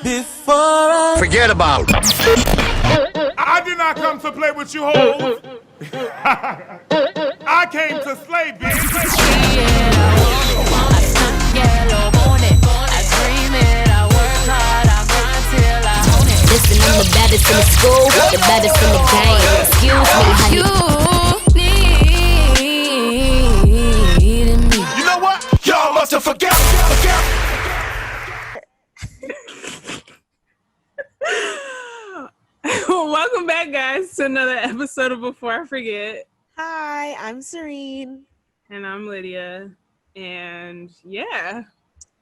Forget about it. I did not come to play with you hoes. I came to slay, bitch. Listen, I'm the baddest in the school, the baddest in the game. Excuse me, honey. You know what? Y'all must have forgot. Welcome back, guys, to another episode of Before I Forget. Hi, I'm Serene. And I'm Lydia. And yeah.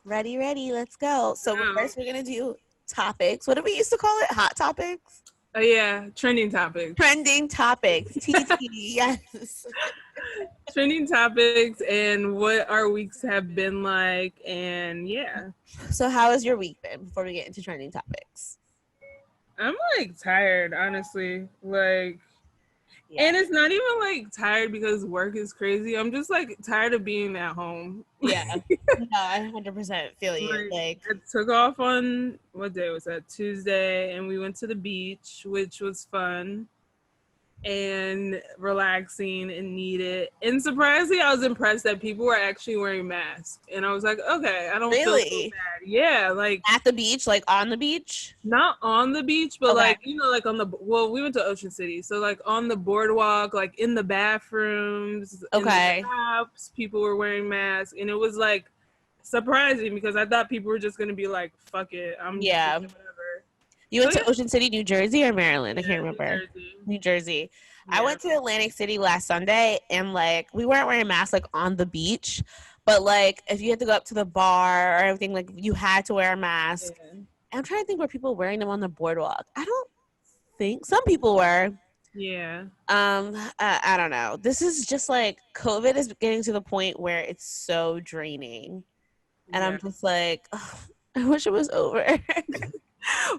Ready, let's go. So first we're going to do topics. What do we used to call it? Hot topics? Oh, yeah. Trending topics. Trending topics. TT, yes. Trending topics and what our weeks have been like. And yeah. So how has your week been before we get into trending topics? I'm like tired, honestly. Like, and it's not even like tired because work is crazy. I'm just like tired of being at home. Yeah. No, I 100% feel you. Like, I took off on, what day was that? Tuesday, and we went to the beach, which was fun and relaxing and needed. And surprisingly, I was impressed that people were actually wearing masks. And I was like, okay, I don't feel so bad. Yeah, like at the beach, like on the beach? Not on the beach, but okay. like, you know, like on the, well, we went to Ocean City. So like on the boardwalk, like in the bathrooms, okay, in the shops, people were wearing masks. And it was like surprising because I thought people were just going to be like, fuck it. I'm just whatever. You went to Ocean City, New Jersey or Maryland? I can't remember. New Jersey. Yeah. I went to Atlantic City last Sunday and like we weren't wearing masks like on the beach, but like if you had to go up to the bar or everything, like you had to wear a mask. Yeah. And I'm trying to think, were people wearing them on the boardwalk? I don't think some people were. Yeah. I don't know. This is just like COVID is getting to the point where it's so draining, and I'm just like, oh, I wish it was over.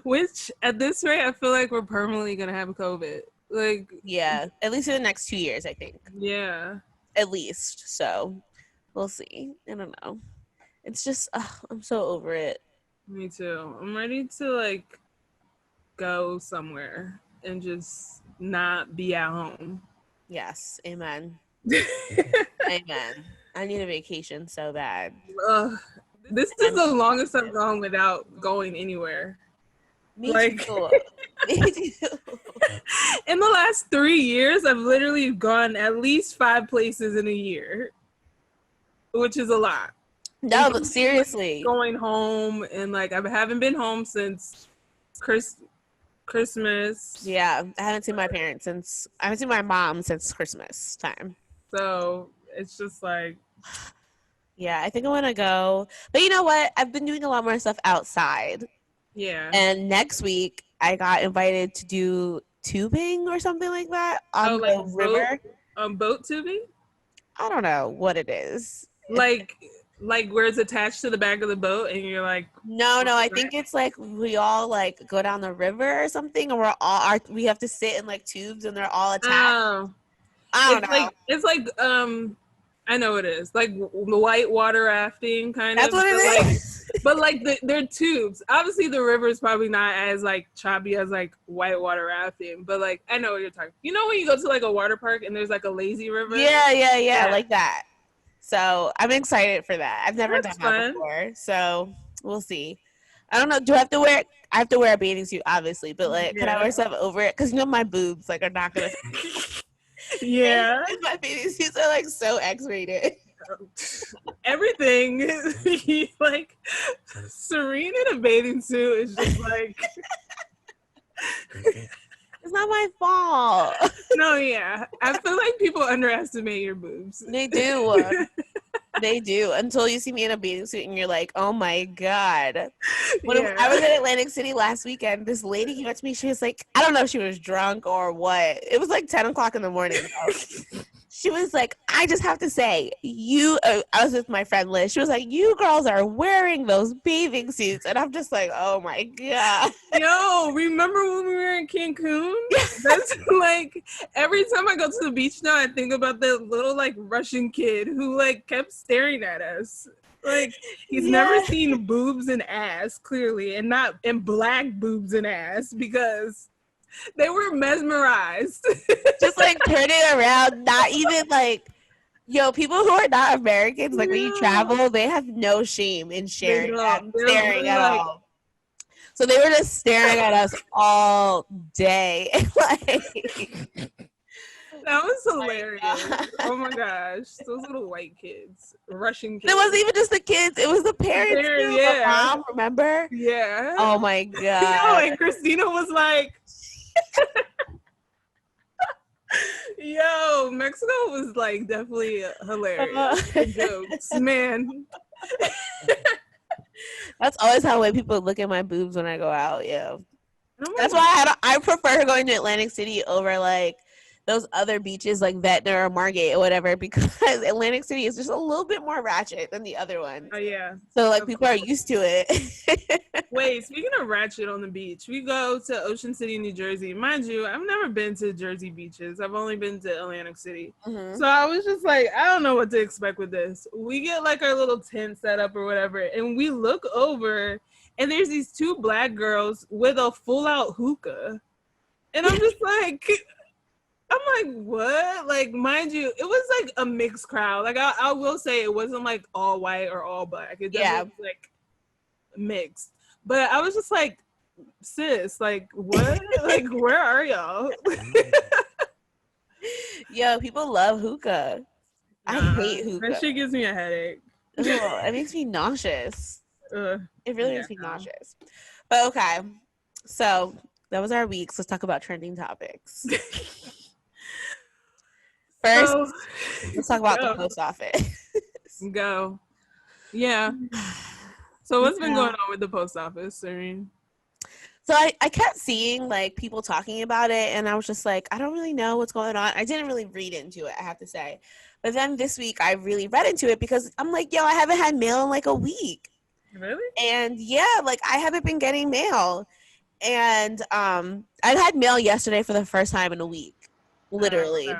Which at this rate, I feel like we're permanently gonna have COVID. Like, yeah, at least in the next 2 years, I think. Yeah, at least. So we'll see. I don't know. It's just I'm so over it. Me too. I'm ready to like go somewhere and just not be at home. Yes, amen. Amen. I need a vacation so bad. This is the longest I've gone without going anywhere. Me like, too. Me too. In the last 3 years, I've literally gone at least 5 places in a year, which is a lot. No, but seriously. Going home and like I haven't been home since Christmas. Yeah, I haven't seen my parents since, I haven't seen my mom since Christmas time. So it's just like. Yeah, I think I want to go. But you know what? I've been doing a lot more stuff outside. Yeah. And next week, I got invited to do tubing or something like that on the river. Boat tubing? I don't know what it is. Like where it's attached to the back of the boat and you're like. No, I think it's like we all like go down the river or something, and we have to sit in like tubes and they're all attached. Oh. I don't know. It's like I know it is. Like the white water rafting kind of. That's what it is. But like they're tubes. Obviously the river is probably not as like choppy as like white water rafting. But like I know what you're talking. You know when you go to like a water park and there's like a lazy river? Yeah, like that. So I'm excited for that. I've never done that before. So we'll see. I don't know. Do I have to wear? I have to wear a bathing suit, obviously. But like, can I wear stuff over it? Because you know my boobs like are not gonna. Yeah. And my bathing suits are like so X-rated. Everything like Serene in a bathing suit is just like it's not my fault. No, yeah. I feel like people underestimate your boobs. They do. They do, until you see me in a bathing suit and you're like, oh my God. I was in Atlantic City last weekend. This lady came up to me. She was like, I don't know if she was drunk or what. It was like 10 o'clock in the morning. She was like, I just have to say, I was with my friend Liz. She was like, you girls are wearing those bathing suits. And I'm just like, oh my God. Yo, remember when we were in Cancun? That's like, every time I go to the beach now, I think about that little like Russian kid who like kept staring at us. Like, he's never seen boobs and ass, clearly, and black boobs and ass, because they were mesmerized. Just like turn it around, not even like, yo, people who are not Americans, like when you travel, they have no shame in staring at all. So they were just staring at us all day. Like, that was hilarious. Oh my gosh. Those little white kids. Russian kids. It wasn't even just the kids, it was the parents too. Yeah. The mom, remember? Yeah. Oh my God. And Christina was like, yo, Mexico was like definitely hilarious. The jokes, man. That's always how way people look at my boobs when I go out. Yeah, that's why I prefer going to Atlantic City over like those other beaches like Ventnor or Margate or whatever, because Atlantic City is just a little bit more ratchet than the other one. Oh yeah. So like people are used to it. Wait, speaking of ratchet on the beach, we go to Ocean City, New Jersey. Mind you, I've never been to Jersey beaches. I've only been to Atlantic City. So I was just like, I don't know what to expect with this. We get like our little tent set up or whatever, and we look over, and there's these two black girls with a full-out hookah. And I'm just like... I'm like, what? Like, mind you, it was like a mixed crowd. Like, I will say it wasn't like all white or all black. It definitely was like mixed. But I was just like, sis, like, what? Like, where are y'all? Yo, people love hookah. I hate hookah. That shit gives me a headache. Ugh, it makes me nauseous. It really makes me nauseous. But okay, so that was our week. So let's talk about trending topics. First, let's talk about the post office. Go. Yeah. So what's been going on with the post office, Serene? So I kept seeing like people talking about it, and I was just like, I don't really know what's going on. I didn't really read into it, I have to say. But then this week I really read into it because I'm like, yo, I haven't had mail in like a week. Really? And yeah, like I haven't been getting mail. And I had mail yesterday for the first time in a week, literally. Okay.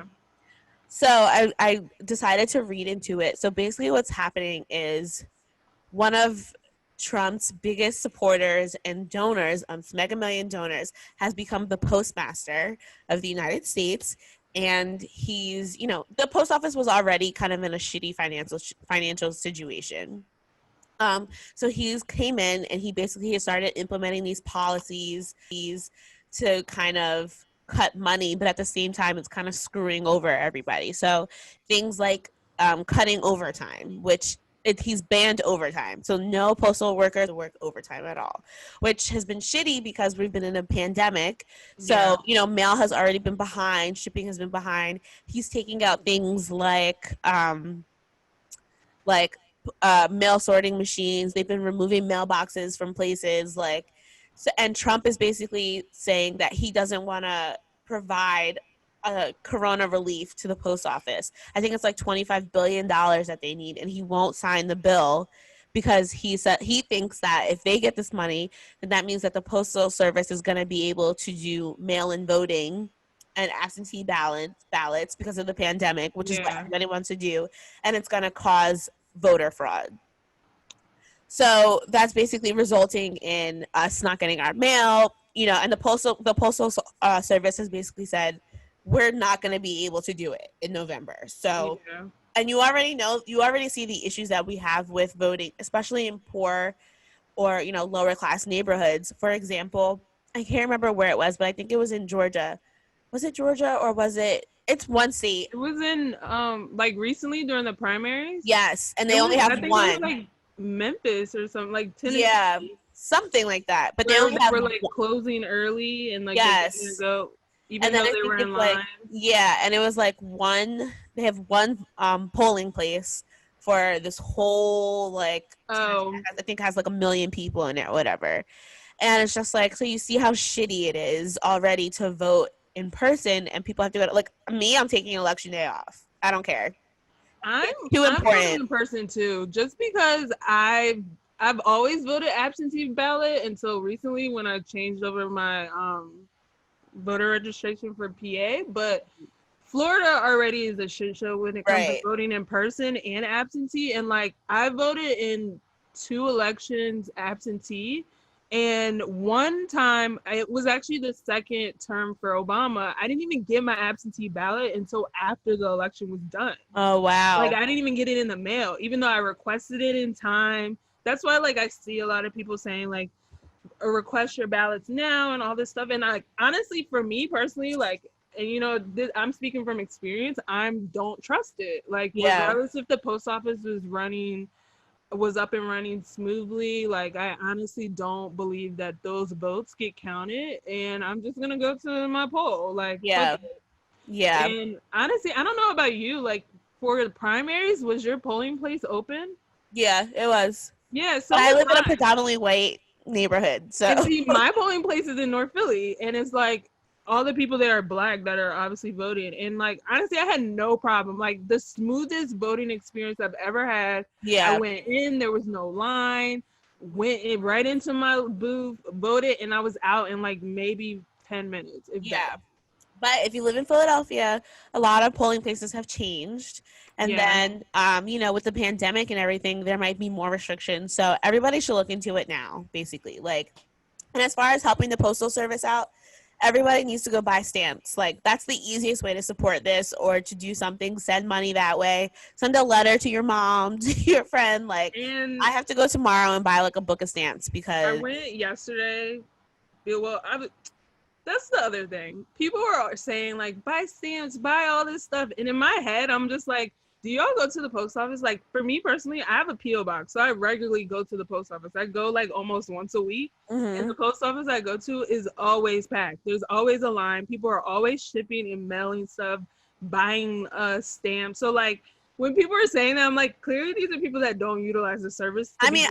So I decided to read into it. So basically what's happening is one of Trump's biggest supporters and donors, Mega Million donors, has become the postmaster of the United States. And he's, you know, the post office was already kind of in a shitty financial situation. So he's came in and he basically started implementing these policies to kind of cut money, but at the same time, it's kind of screwing over everybody. So things like cutting overtime, which he's banned overtime. So no postal workers work overtime at all, which has been shitty because we've been in a pandemic. So, you know, mail has already been behind, shipping has been behind. He's taking out things like mail sorting machines. They've been removing mailboxes from places and Trump is basically saying that he doesn't want to provide corona relief to the post office. I think it's like $25 billion that they need, and he won't sign the bill because he said he thinks that if they get this money, then that means that the postal service is going to be able to do mail-in voting and absentee ballots because of the pandemic, which is what everybody wants to do, and it's going to cause voter fraud. So that's basically resulting in us not getting our mail, you know, and the postal service has basically said we're not going to be able to do it in November. So, and you already see the issues that we have with voting, especially in poor or, you know, lower class neighborhoods. For example, I can't remember where it was, but I think it was in Georgia. Was it Georgia or was it? It's one state. It was in like recently during the primaries. Yes, and they only have one. It was like Memphis or something, like Tennessee. Yeah, something like that. But they only were like closing early and like yes, they didn't go even though they were in line. Like, yeah, and it was like they have one polling place for this whole like I think has like 1 million people in it or whatever. And it's just like, so you see how shitty it is already to vote in person, and people have to go to, like me, I'm taking election day off. I don't care. I'm voting in person too, just because I've always voted absentee ballot until recently when I changed over my voter registration for PA. But Florida already is a shit show when it comes to Right. voting in person and absentee. And like I voted in 2 elections absentee. And one time, it was actually the second term for Obama. I didn't even get my absentee ballot until after the election was done. Oh, wow. Like I didn't even get it in the mail, even though I requested it in time. That's why like I see a lot of people saying like request your ballots now and all this stuff. And I honestly, for me personally, like, and you know, I'm speaking from experience, I don't trust it. Like regardless if the post office was up and running smoothly, like I honestly don't believe that those votes get counted, and I'm just gonna go to my poll. Like fuck it. And honestly, I don't know about you, like for the primaries, was your polling place open? Yeah, it was. Yeah, so but I live in a predominantly white neighborhood, so and see, my polling place is in North Philly, and it's like all the people that are black that are obviously voting. And like honestly, I had no problem. Like the smoothest voting experience I've ever had. Yeah. I went in, there was no line, went in right into my booth, voted, and I was out in like maybe 10 minutes. But if you live in Philadelphia, a lot of polling places have changed. And then, you know, with the pandemic and everything, there might be more restrictions. So everybody should look into it now, basically. Like, and as far as helping the Postal Service out, everybody needs to go buy stamps. Like, that's the easiest way to support this, or to do something. Send money that way. Send a letter to your mom, to your friend. Like, and I have to go tomorrow and buy like a book of stamps because I went yesterday. Well, that's the other thing. People are saying like, buy stamps, buy all this stuff. And in my head, I'm just like, do y'all go to the post office? Like for me personally, I have a P.O. box. So I regularly go to the post office. I go like almost once a week. And the post office I go to is always packed. There's always a line. People are always shipping and mailing stuff, buying stamps. So like when people are saying that, I'm like, clearly these are people that don't utilize the service. I mean,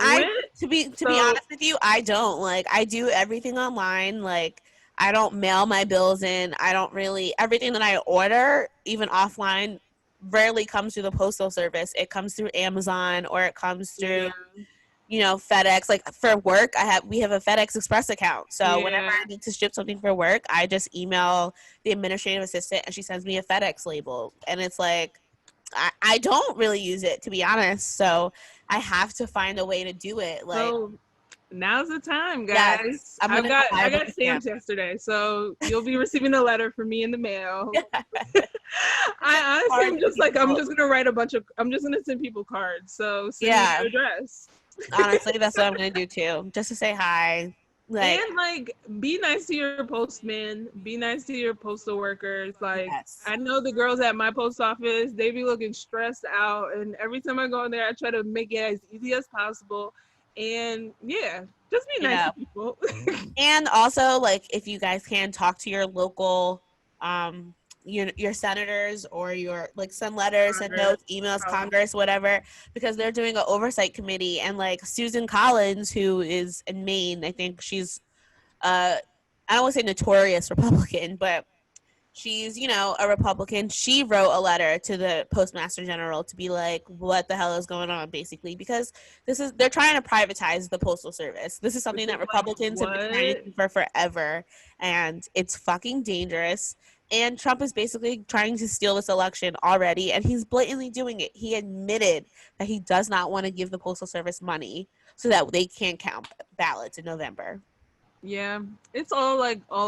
to be honest with you, I don't. Like, I do everything online. Like, I don't mail my bills in. I don't really, everything that I order, even offline, rarely comes through the Postal Service. It comes through Amazon, or it comes through, you know, FedEx. Like for work, we have a FedEx Express account. So whenever I need to ship something for work, I just email the administrative assistant and she sends me a FedEx label. And it's like, I don't really use it, to be honest. So I have to find a way to do it. Like, so now's the time, guys. Yes, I got stamps yesterday, so you'll be receiving a letter from me in the mail. I honestly am just like, I'm just gonna send people cards. So send me your address. Honestly, that's what I'm gonna do too, just to say hi. Like, and like, be nice to your postman, be nice to your postal workers. Like, I know the girls at my post office, they be looking stressed out, and every time I go in there, I try to make it as easy as possible. And just be nice to people. And also, like, if you guys can, talk to your local your senators, or your, like, send letters, send notes, emails, Congress, whatever, because they're doing an oversight committee. And like Susan Collins, who is in Maine, I think she's I don't want to say notorious Republican, but she's, you know, a Republican. She wrote a letter to the Postmaster General to be like, what the hell is going on, basically, because they're trying to privatize the Postal Service. This is something that Republicans have been fighting for forever, and it's fucking dangerous. And Trump is basically trying to steal this election already, and he's blatantly doing it. He admitted that he does not want to give the Postal Service money so that they can't count ballots in November. Yeah, it's all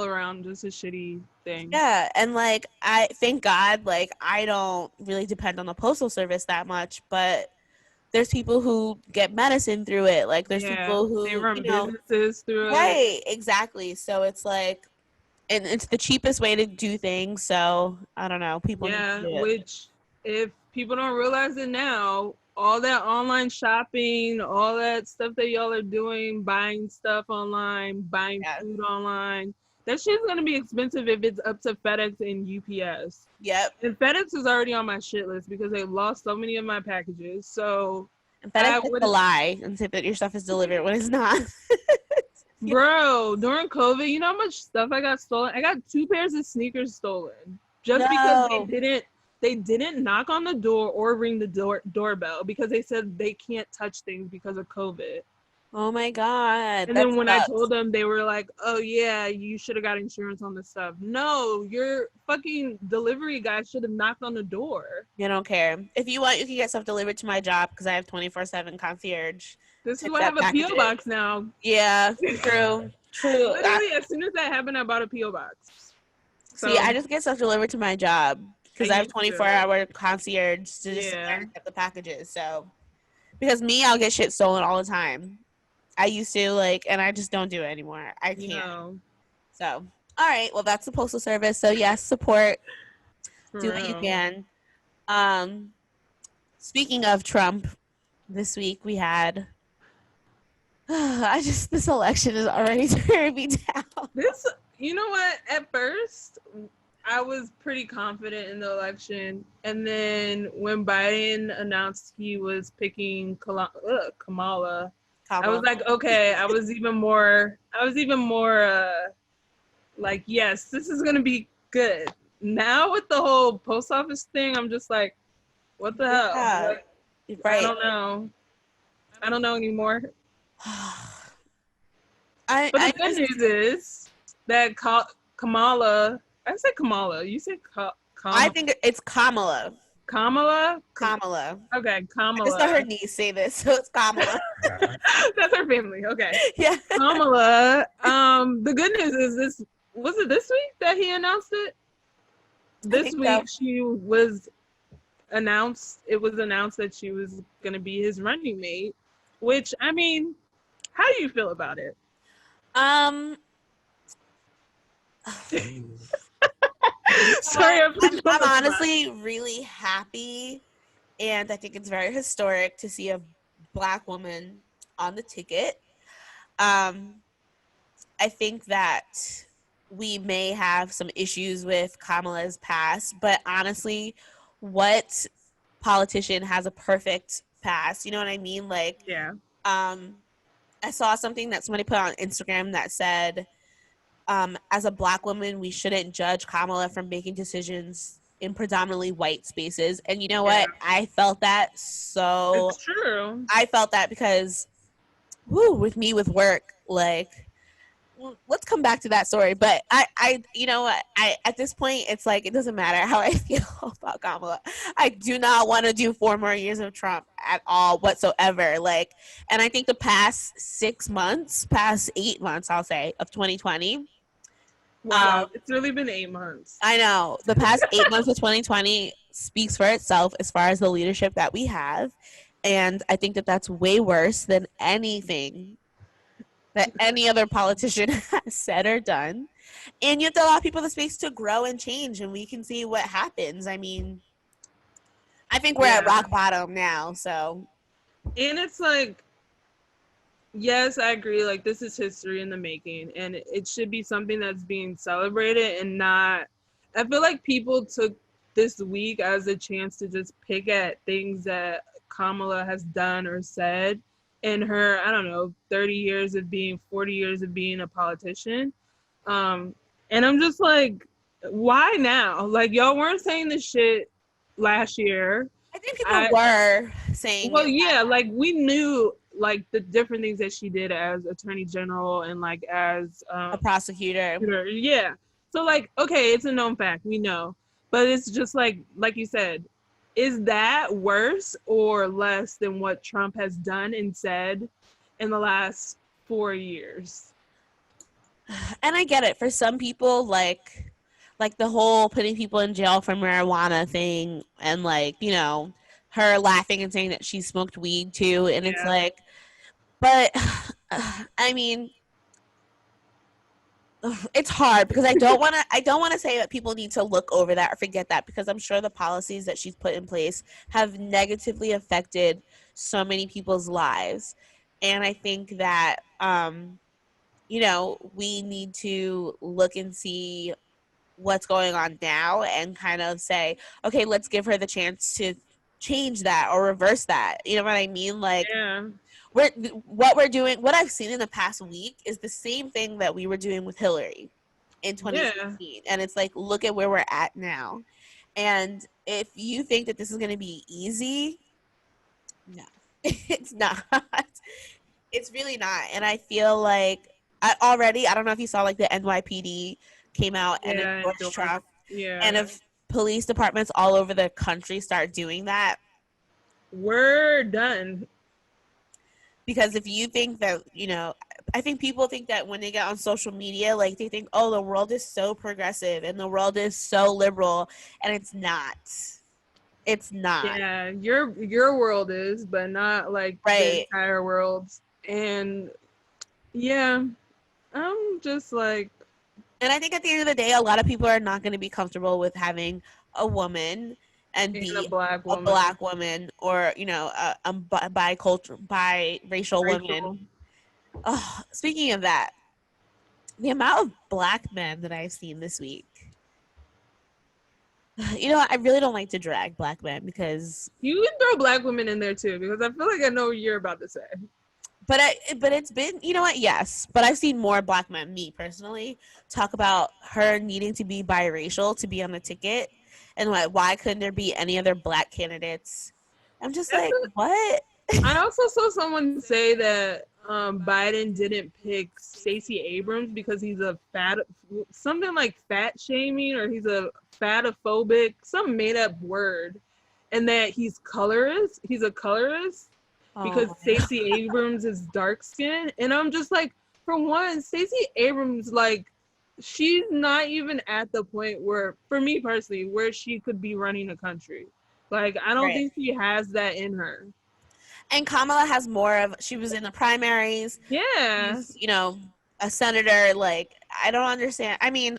around just a shitty thing. Yeah, and like, I thank God, like, I don't really depend on the Postal Service that much, but there's people who get medicine through it. Like, there's people who, they run you know, businesses through it. Right, exactly. So it's like, and it's the cheapest way to do things. So I don't know. People need to do it. Which, if people don't realize it now, all that online shopping, all that stuff that y'all are doing, buying stuff online, buying food online, that shit's gonna be expensive if it's up to FedEx and UPS. Yep. And FedEx is already on my shit list because they lost so many of my packages. So and FedEx is a lie and say that your stuff is delivered when it's not. Bro, during COVID, you know how much stuff I got stolen? I got 2 pairs of sneakers stolen just because they didn't knock on the door or ring the doorbell because they said they can't touch things because of COVID. Oh my God. And That then when I sucks. told them, they were like, "Oh yeah, you should have got insurance on this stuff." No, your fucking delivery guy should have knocked on the door. You don't care. If you want, you can get stuff delivered to my job because I have 24/7 concierge This to is why I have accept a PO packages. box now. Yeah, true. True. Literally, as soon as that happened, I bought a PO box. See, So I just get stuff delivered to my job I because I have used to. 24-hour concierge to just sit there Yeah. and accept the packages. So, because me, I'll get shit stolen all the time. I used to and I just don't do it anymore. I can't. No, So, all right. Well, that's the postal service. So yes, support. for Do what you real. can. Um, Speaking of Trump, this week we had. This election is already tearing me down. This, you know what? At first, I was pretty confident in the election, and then when Biden announced he was picking Kamala, I was like, okay. I was even more like, yes, this is gonna be good. Now with the whole post office thing, I'm just like, what the hell? Yeah, Like, right. I don't know anymore. But the good news is that Kamala, I said Kamala, you said I think it's Kamala. Kamala? Kamala. Okay, Kamala. I just saw her niece say this, so it's Kamala. That's her family. Okay. Yeah. Kamala. The good news is was it this week that he announced it? This week she was announced. It was announced that she was going to be his running mate. Which, I mean, how do you feel about it? Sorry, I'm honestly really happy, and I think it's very historic to see a Black woman on the ticket. I think that we may have some issues with Kamala's past, but honestly, what politician has a perfect past? You know what I mean? Yeah. I saw something that somebody put on Instagram that said, as a Black woman, we shouldn't judge Kamala for making decisions in predominantly white spaces. And you know what? I felt that so. It's true. I felt that because, with me with work, let's come back to that story. But I you know what? At this point, it's like it doesn't matter how I feel about Kamala. I do not want to do 4 more years of Trump at all whatsoever. And I think the past 8 months, I'll say, of 2020. Wow, it's really been 8 months. I know. The past 8 months of 2020 speaks for itself as far as the leadership that we have. And I think that that's way worse than anything that any other politician has said or done. And you have to allow people the space to grow and change, and we can see what happens. I mean, I think we're at rock bottom now, so. And it's like, yes, I agree. Like, this is history in the making, and it should be something that's being celebrated and not. I feel like people took this week as a chance to just pick at things that Kamala has done or said in her, I don't know, 40 years of being a politician. And I'm just like, why now? Like, y'all weren't saying this shit last year. I think people were saying. Well, yeah, like we knew like the different things that she did as attorney general and like as a prosecutor. Yeah. So like, okay, it's a known fact, we know, but it's just like you said, is that worse or less than what Trump has done and said in the last 4 years? And I get it. For some people, like the whole putting people in jail for marijuana thing, and her laughing and saying that she smoked weed too, and it's like, but I mean, it's hard because I don't want to say that people need to look over that or forget that, because I'm sure the policies that she's put in place have negatively affected so many people's lives. And I think that we need to look and see what's going on now and kind of say, okay, let's give her the chance to change that or reverse that. You know what I mean? What I've seen in the past week is the same thing that we were doing with Hillary in 2016. And it's like, look at where we're at now. And if you think that this is going to be easy, no, it's not. It's really not. And I feel like I don't know if you saw like the NYPD came out and endorsed Trump. Yeah. And if police departments all over the country start doing that, we're done. Because if you think that, I think people think that when they get on social media, like they think, oh, the world is so progressive and the world is so liberal, and it's not. It's not. Yeah, your world is, but not like the entire world. And yeah, I'm just like, and I think at the end of the day, a lot of people are not going to be comfortable with having a woman and be a black woman or a biracial woman. Oh, speaking of that, the amount of black men that I've seen this week. I really don't like to drag black men because you can throw black women in there too, because I feel like I know what you're about to say. But it's been, yes. But I've seen more black men, me personally, talk about her needing to be biracial to be on the ticket, and why couldn't there be any other black candidates? I'm just what? I also saw someone say that Biden didn't pick Stacey Abrams because he's a something like fat shaming, or he's a fatophobic, some made up word, and that he's colorist. He's a colorist because Stacey Abrams is dark skinned. And I'm just like, for one, Stacey Abrams, like, she's not even at the point where, for me personally, where she could be running a country. Like, I don't think she has that in her. And Kamala has more of, she was in the primaries. Yeah. She's, a senator. Like, I don't understand. I mean,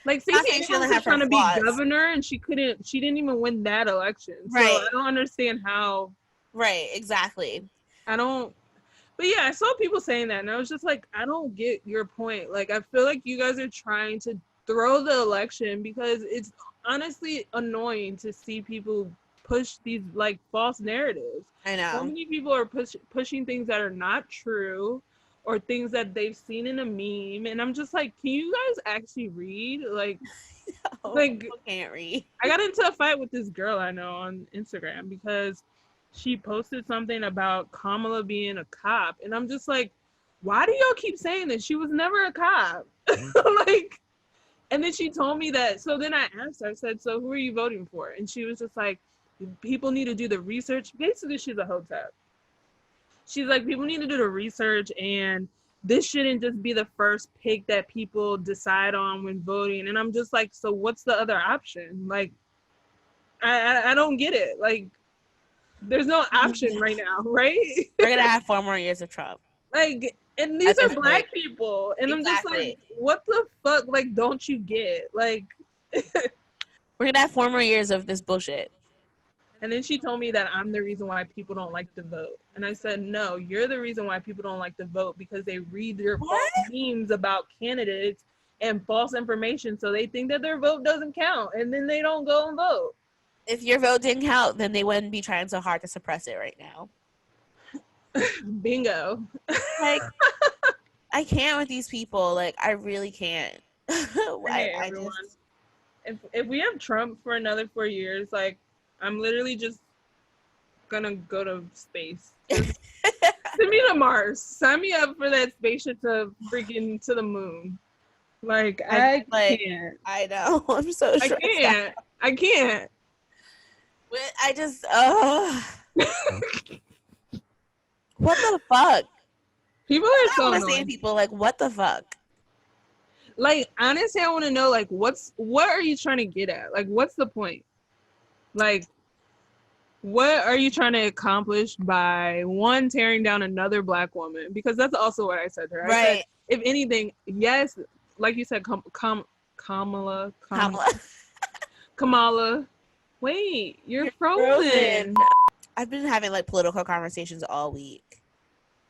like, Stacey Abrams was trying to be governor, and she didn't even win that election. So I don't understand how. Right, exactly. But yeah, I saw people saying that, and I was just like, I don't get your point. Like, I feel like you guys are trying to throw the election, because it's honestly annoying to see people push these like false narratives. I know. So many people are pushing things that are not true, or things that they've seen in a meme, and I'm just like, can you guys actually read? Like, I can't read. I got into a fight with this girl I know on Instagram because she posted something about Kamala being a cop, and I'm just like, why do y'all keep saying this? She was never a cop. Like, and then she told me that. So then I asked her, I said, so who are you voting for? And she was just like, people need to do the research. Basically, she's a hotep. She's like, people need to do the research, and this shouldn't just be the first pick that people decide on when voting. And I'm just like, so what's the other option? Like, I don't get it. Like, there's no option right now, right? We're gonna have 4 more years of Trump. Like, and these are black people, and I'm just like, what the fuck? Like, don't you get? Like, we're gonna have 4 more years of this bullshit. And then she told me that I'm the reason why people don't like to vote. And I said, no, you're the reason why people don't like to vote, because they read your false memes about candidates and false information. So they think that their vote doesn't count, and then they don't go and vote. If your vote didn't count, then they wouldn't be trying so hard to suppress it right now. Bingo. Like, I can't with these people. Like, I really can't. If we have Trump for another 4 years, like, I'm literally just gonna go to space. Send me to Mars. Sign me up for that spaceship to freaking to the moon. Like, I can't. I know. I'm so sure. I can't. I just, what the fuck? People are so annoying. Saying people like, what the fuck? Like, honestly, I want to know, like, what are you trying to get at? Like, what's the point? Like, what are you trying to accomplish by, one, tearing down another black woman? Because that's also what I said to her. Right. I said, if anything, yes, like you said, Kamala. Wait, you're frozen. I've been having like political conversations all week.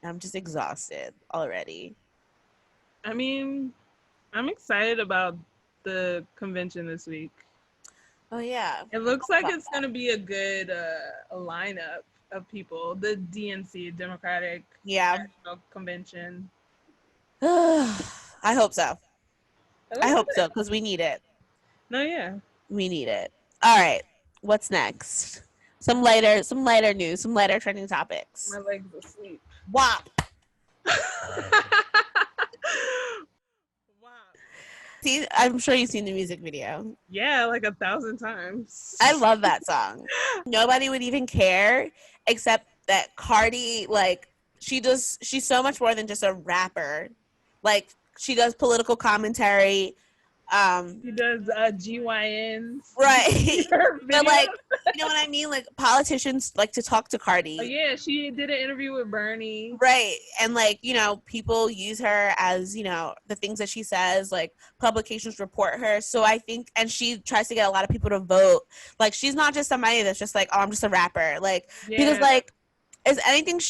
I'm just exhausted already. I mean, I'm excited about the convention this week. Oh yeah. It looks like it's going to be a good lineup of people. The DNC, Democratic National Convention. I hope so. I hope so, because we need it. No, yeah. We need it. All right. What's next? Some lighter news, some lighter trending topics. My legs are asleep. WAP. Wow. See, I'm sure you've seen the music video. Yeah, like 1,000 times. I love that song. Nobody would even care except that Cardi, like, she's so much more than just a rapper. Like, she does political commentary. She does GYNs. Right. Her But, like, videos. you know what I mean? Like, politicians like to talk to Cardi. Oh, yeah, she did an interview with Bernie. Right. And, like, you know, people use her as, you know, the things that she says, like, publications report her. So I think, and she tries to get a lot of people to vote. Like, she's not just somebody that's just like, oh, I'm just a rapper. Like, because, like, is anything,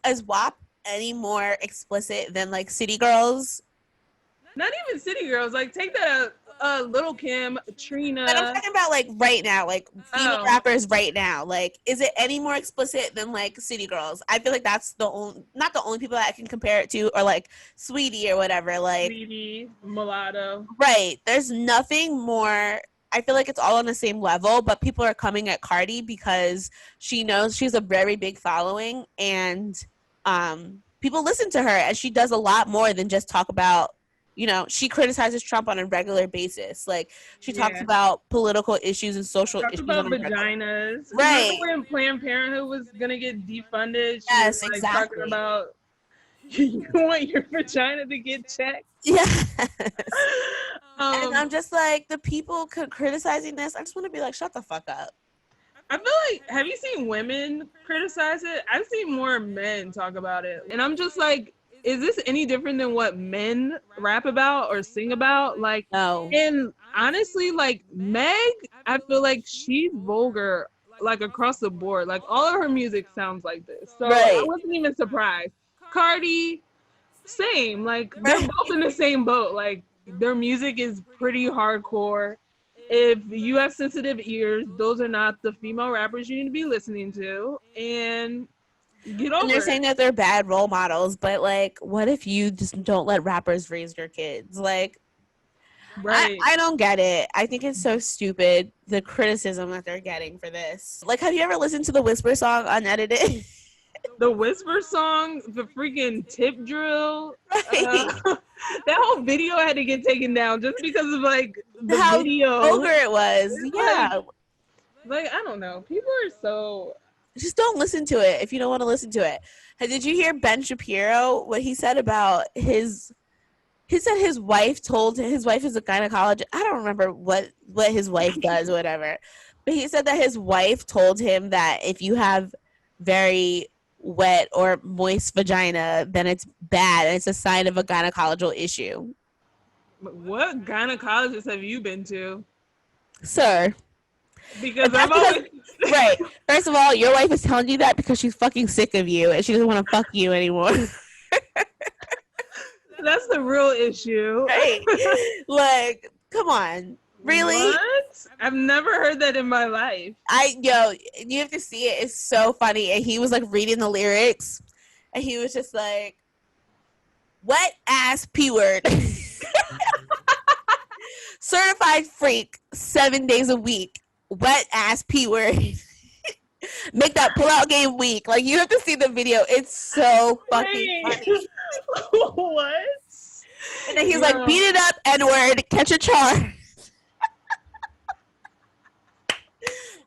is WAP any more explicit than, like, City Girls? Not even City Girls. Like, take that Little Kim, Trina. But I'm talking about, like, right now, like, female rappers right now. Like, is it any more explicit than, like, City Girls? I feel like that's not the only people that I can compare it to, or, like, Sweetie or whatever. Like, Sweetie, Mulatto. Right. There's nothing more. I feel like it's all on the same level, but people are coming at Cardi because she knows she's a very big following, and people listen to her, and she does a lot more than just talk about, you know, she criticizes Trump on a regular basis. Like, she talks about political issues and social issues. About vaginas. Right. Remember when Planned Parenthood was going to get defunded? She Yes, was, like, exactly. talking about, you want your vagina to get checked? Yes. And I'm just like, the people criticizing this, I just want to be like, shut the fuck up. I feel like, have you seen women criticize it? I've seen more men talk about it. And I'm just like, is this any different than what men rap about or sing about? Like, no. And honestly, like, Meg, I feel like she's vulgar, like, across the board. Like, all of her music sounds like this. So I wasn't even surprised. Cardi, same. Like, they're both in the same boat. Like, their music is pretty hardcore. If you have sensitive ears, those are not the female rappers you need to be listening to. And get over And they're it. saying that they're bad role models, but, like, what if you just don't let rappers raise your kids? Like, right. I don't get it. I think it's so stupid, the criticism that they're getting for this. Like, have you ever listened to the Whisper song unedited? The Whisper song, the freaking tip drill. Right. That whole video had to get taken down just because of, like, the How video. vulgar it was. Yeah. Like, I don't know. People are so... Just don't listen to it if you don't want to listen to it. Did you hear Ben Shapiro, what he said about his... He said his wife told him, his wife is a gynecologist. I don't remember what his wife does or whatever. But he said that his wife told him that if you have very wet or moist vagina, then it's bad and it's a sign of a gynecological issue. What gynecologist have you been to? Sir. Because I'm always... Right. First of all, your wife is telling you that because she's fucking sick of you and she doesn't want to fuck you anymore. That's the real issue. Right. Like, come on. Really? What? I've never heard that in my life. You have to see it. It's so funny. And he was like reading the lyrics and he was just like, wet ass P word. Certified freak 7 days a week. Wet ass P word. Make that pull out game weak. Like, you have to see the video. It's so fucking funny. What? And then he's like, beat it up, N-word, catch a charge.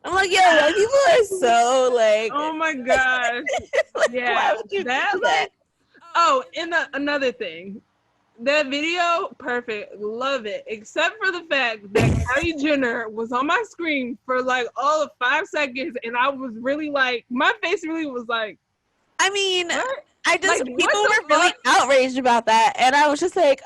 I'm like, yo, like, people are so, like... Oh, my gosh. Like, yeah. why would you do that? Like, oh, and another thing. That video, perfect. Love it. Except for the fact that Kylie Jenner was on my screen for, like, all of 5 seconds, and I was really, like... My face really was like... I mean... What? People were really outraged about that, and I was just like,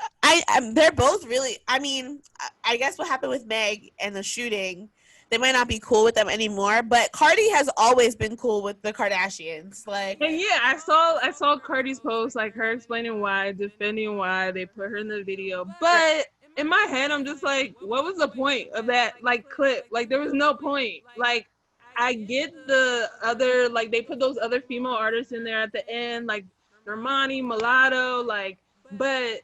they're both really, I mean, I guess what happened with Meg and the shooting, they might not be cool with them anymore, but Cardi has always been cool with the Kardashians, like. And yeah, I saw Cardi's post, like, her explaining why, defending why they put her in the video, but in my head, I'm just like, what was the point of that, like, clip? Like, there was no point. Like, I get the other, like, they put those other female artists in there at the end, like Normani, Mulatto, like, but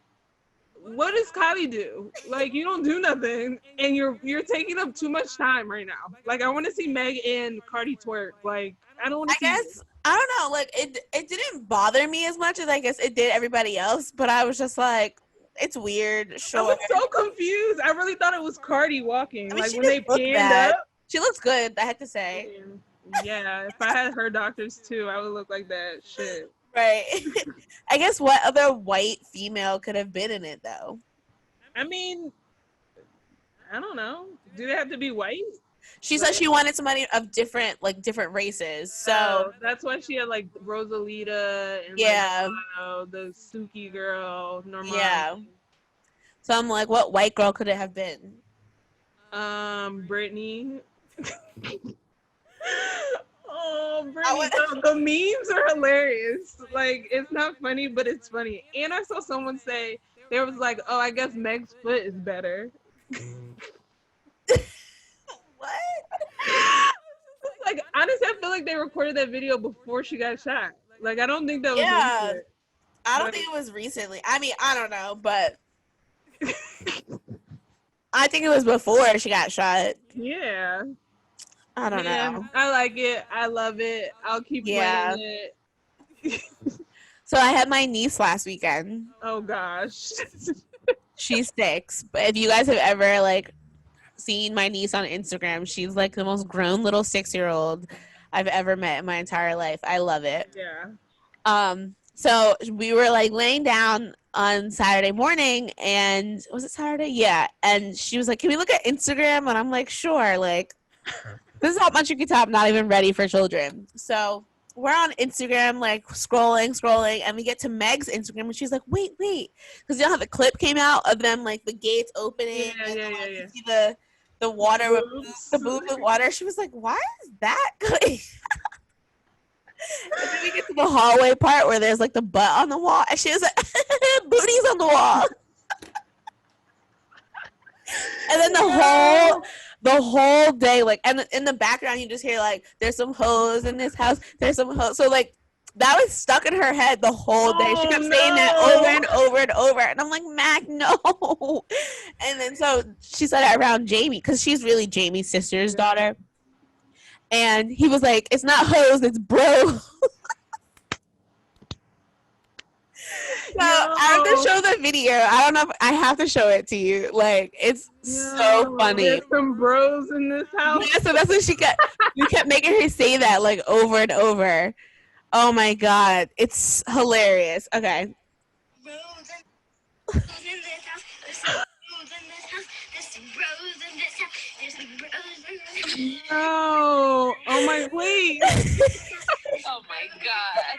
what does Kylie do? Like, you don't do nothing, and you're taking up too much time right now. Like, I want to see Meg and Cardi twerk. Like, I don't want to I don't know, like it didn't bother me as much as I guess it did everybody else, but I was just like, it's weird. Sure. I was so confused. I really thought it was Cardi walking. I mean, like she when they didn't look panned bad. up. She looks good, I have to say. Yeah, if I had her doctors too, I would look like that. Shit. Right. I guess what other white female could have been in it though? I mean, I don't know. Do they have to be white? She said she wanted somebody of different races. So that's why she had like Rosalita and yeah, like, the Suki girl. Normani. Yeah. So I'm like, what white girl could it have been? Brittany. Oh, Brittany. The memes are hilarious. Like, it's not funny, but it's funny. And I saw someone say, there was like, oh, I guess Meg's foot is better. What? Like, honestly, I feel like they recorded that video before she got shot. Like, I don't think that was recent. I don't think it was recently. I mean, I don't know, but I think it was before she got shot. Yeah. I don't know. I like it. I love it. I'll keep playing it. So I had my niece last weekend. Oh, gosh. She's 6. But if you guys have ever, like, seen my niece on Instagram, she's, like, the most grown little 6-year-old I've ever met in my entire life. I love it. Yeah. So we were, like, laying down on Saturday morning, and was it Saturday? Yeah. And she was like, can we look at Instagram? And I'm like, sure. Like, this is how much you can tell I'm not even ready for children. So we're on Instagram, like, scrolling, and we get to Meg's Instagram, and she's like, wait. Because you know how the clip came out of them, like, the gates opening, you see the water, the boobs with water. She was like, why is that going? And then we get to the hallway part where there's, like, the butt on the wall, and she was like, booties on the wall. And then the whole day, like, and in the background you just hear, like, there's some hoes in this house, there's some hoes. So, like, that was stuck in her head the whole day. She kept saying that over and over and over, and I'm like, Mac, no. And then so she said it around Jamie, because she's really Jamie's sister's daughter, and he was like, it's not hoes, it's bro. So I have to show the video. I don't know if I have to show it to you. Like, it's so funny. There's some bros in this house. Yeah, so that's what you kept making her say that, like, over and over. Oh my God. It's hilarious. Okay. Oh my, wait. Oh my God.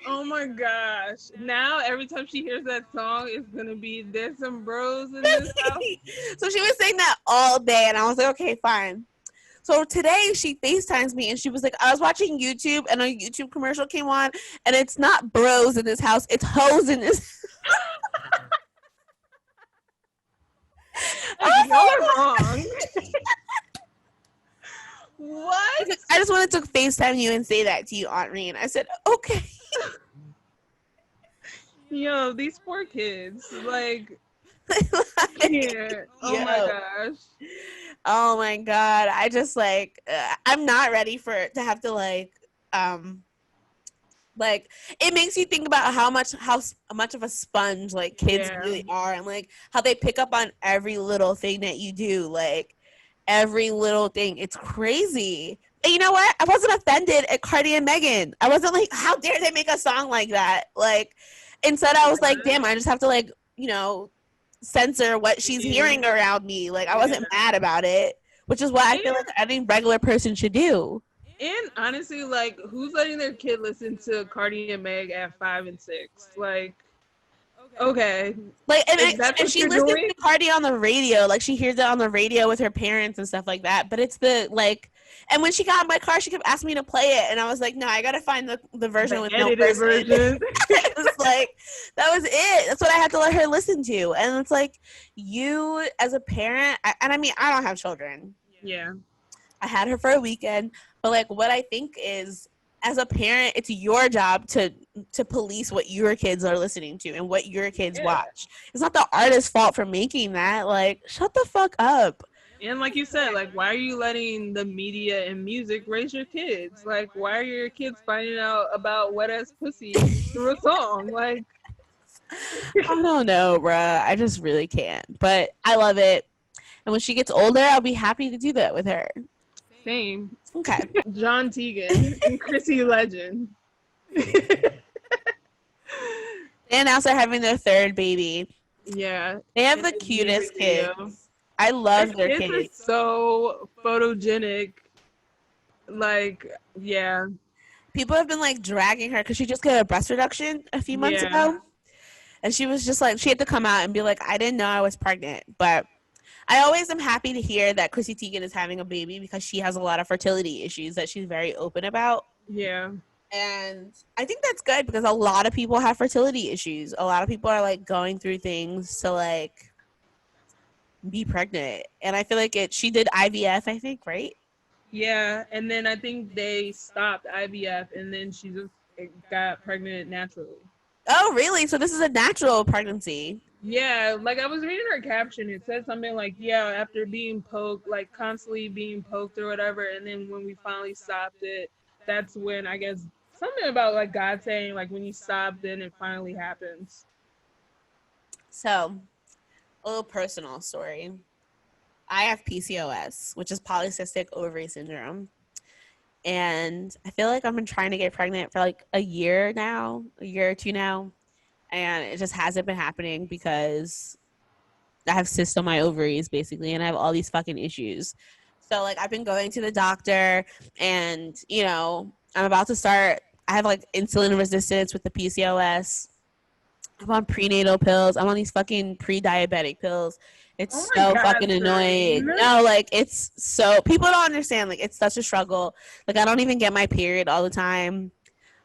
Oh my gosh. Now every time she hears that song, it's gonna be there's some bros in this house. So she was saying that all day, and I was like, okay, fine. So today she FaceTimes me, and she was like, I was watching YouTube, and a YouTube commercial came on, and it's not bros in this house, it's hoes in this. Y'all are wrong. What? I just wanted to FaceTime you and say that to you, Aunt Reen. I said, okay. Yo, these poor kids. Like, yeah. Oh my gosh. Oh my God. I just, like, I'm not ready to have to, like, it makes you think about how much of a sponge, like, kids really are, and, like, how they pick up on every little thing that you do, like, every little thing. It's crazy. And you know what? I wasn't offended at Cardi and Megan. I wasn't like, how dare they make a song like that? Like, instead I was like, damn, I just have to, like, you know, censor what she's hearing around me. Like, I wasn't mad about it, which is what I feel like any regular person should do. And honestly, like, who's letting their kid listen to Cardi and Meg at 5 and 6? Like, okay. Like, and she listens to Cardi on the radio. Like, she hears it on the radio with her parents and stuff like that. But it's the, like, and when she got in my car, she kept asking me to play it. And I was like, no, I got to find the version with no person. It was like, that was it. That's what I had to let her listen to. And it's like, you as a parent, and I mean, I don't have children. Yeah. I had her for a weekend. But, like, what I think is, as a parent, it's your job to police what your kids are listening to and what your kids watch. It's not the artist's fault for making that. Like, shut the fuck up. And like you said, like, why are you letting the media and music raise your kids? Like, why are your kids finding out about wet ass pussy through a song? Like, I don't know, bruh. I just really can't. But I love it. And when she gets older, I'll be happy to do that with her. same. Okay. John Tegan and Chrissy Legend. They announced they're having their third baby. Yeah. They have in the the cutest music video. kids. I love their Kids are kids. so photogenic. Like, yeah. People have been like dragging her because she just got a breast reduction a few months ago. And she was just like, she had to come out and be like, I didn't know I was pregnant. But I always am happy to hear that Chrissy Teigen is having a baby because she has a lot of fertility issues that she's very open about. Yeah. And I think that's good because a lot of people have fertility issues. A lot of people are like going through things to like be pregnant. And I feel like she did IVF, I think, right? Yeah. And then I think they stopped IVF and then she just got pregnant naturally. Oh, really? So this is a natural pregnancy. Yeah, like I was reading her caption. It said something like, yeah, after being poked, like constantly being poked or whatever. And then when we finally stopped it, that's when I guess something about like God saying, like, when you stop, then it finally happens. So, a little personal story. I have PCOS, which is polycystic ovary syndrome. And I feel like I've been trying to get pregnant for like a year or two now. And it just hasn't been happening because I have cysts on my ovaries, basically, and I have all these fucking issues. So, like, I've been going to the doctor, and, you know, I'm about to start. I have, like, insulin resistance with the PCOS. I'm on prenatal pills. I'm on these fucking pre-diabetic pills. It's so fucking annoying. No, like, it's so... People don't understand. Like, it's such a struggle. Like, I don't even get my period all the time,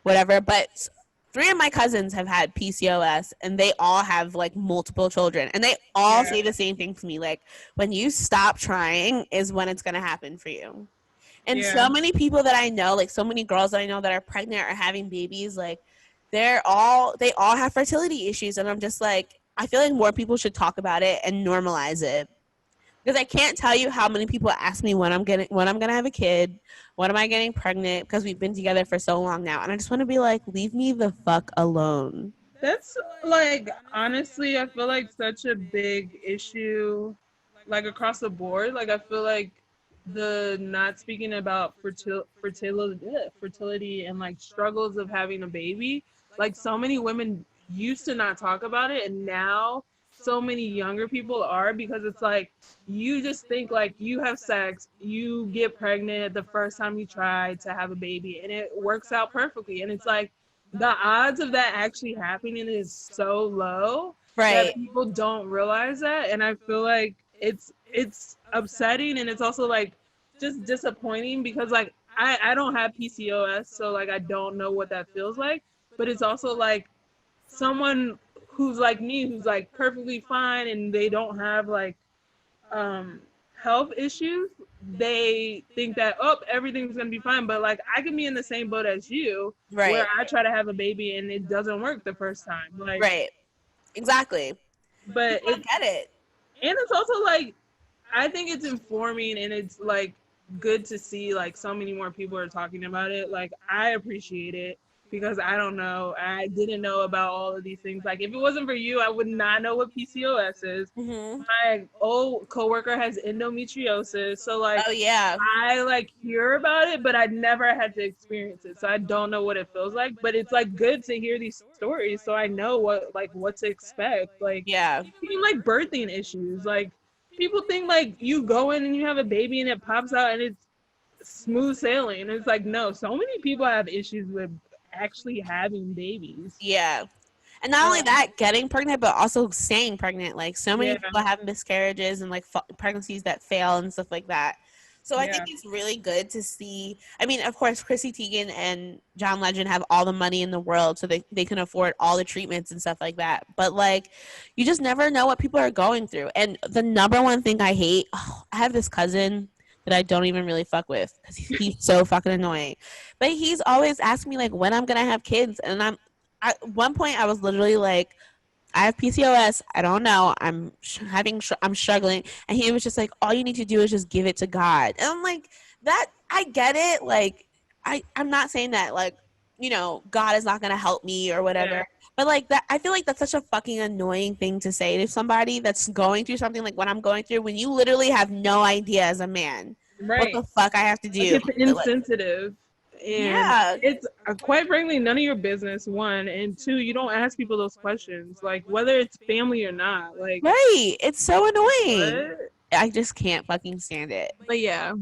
whatever, but... 3 of my cousins have had PCOS and they all have like multiple children and they all say the same thing to me. Like, when you stop trying is when it's going to happen for you. And so many people that I know, like so many girls that I know that are pregnant or having babies, like they all have fertility issues. And I'm just like, I feel like more people should talk about it and normalize it. Because I can't tell you how many people ask me when I'm gonna have a kid, when am I getting pregnant, because we've been together for so long now, and I just want to be like, leave me the fuck alone. That's like, honestly, I feel like such a big issue, like across the board. Like, I feel like the not speaking about fertility and like struggles of having a baby. Like, so many women used to not talk about it, and now so many younger people are, because it's like you just think like you have sex, you get pregnant the first time you try to have a baby and it works out perfectly, and it's like the odds of that actually happening is so low that people don't realize that. And I feel like it's upsetting, and it's also like just disappointing because like I don't have PCOS, so like I don't know what that feels like, but it's also like someone who's like me, who's like perfectly fine and they don't have like health issues, they think that, oh, everything's gonna be fine. But like I can be in the same boat as you, where I try to have a baby and it doesn't work the first time. Like, exactly. But I get it. And it's also like, I think it's informing, and it's like good to see like so many more people are talking about it. Like, I appreciate it. Because I don't know, I didn't know about all of these things. Like, if it wasn't for you, I would not know what PCOS is. Mm-hmm. My old coworker has endometriosis, so like, I like hear about it, but I never had to experience it, so I don't know what it feels like. But it's like good to hear these stories, so I know what to expect. Like, even like birthing issues, like people think like you go in and you have a baby and it pops out and it's smooth sailing. And it's like, no, so many people have issues with actually having babies. And not only that, getting pregnant, but also staying pregnant. Like, so many people have miscarriages and like pregnancies that fail and stuff like that. So I think it's really good to see. I mean, of course, Chrissy Teigen and John Legend have all the money in the world, so they can afford all the treatments and stuff like that. But like, you just never know what people are going through. And the number one thing I hate, I have this cousin that I don't even really fuck with because he's so fucking annoying. But he's always asking me like when I'm gonna have kids, and at one point I was literally like, I have PCOS. I don't know. I'm struggling. And he was just like, all you need to do is just give it to God. And I'm like, that, I get it. Like, I'm not saying that, like, you know, God is not going to help me or whatever. Yeah. But like that, I feel like that's such a fucking annoying thing to say to somebody that's going through something like what I'm going through, when you literally have no idea as a man Right. what the fuck I have to do. Like, it's insensitive. And Yeah. it's quite frankly none of your business, one, and two, you don't ask people those questions, like whether it's family or not. Like, Right. It's so annoying. what? I just can't fucking stand it. But yeah,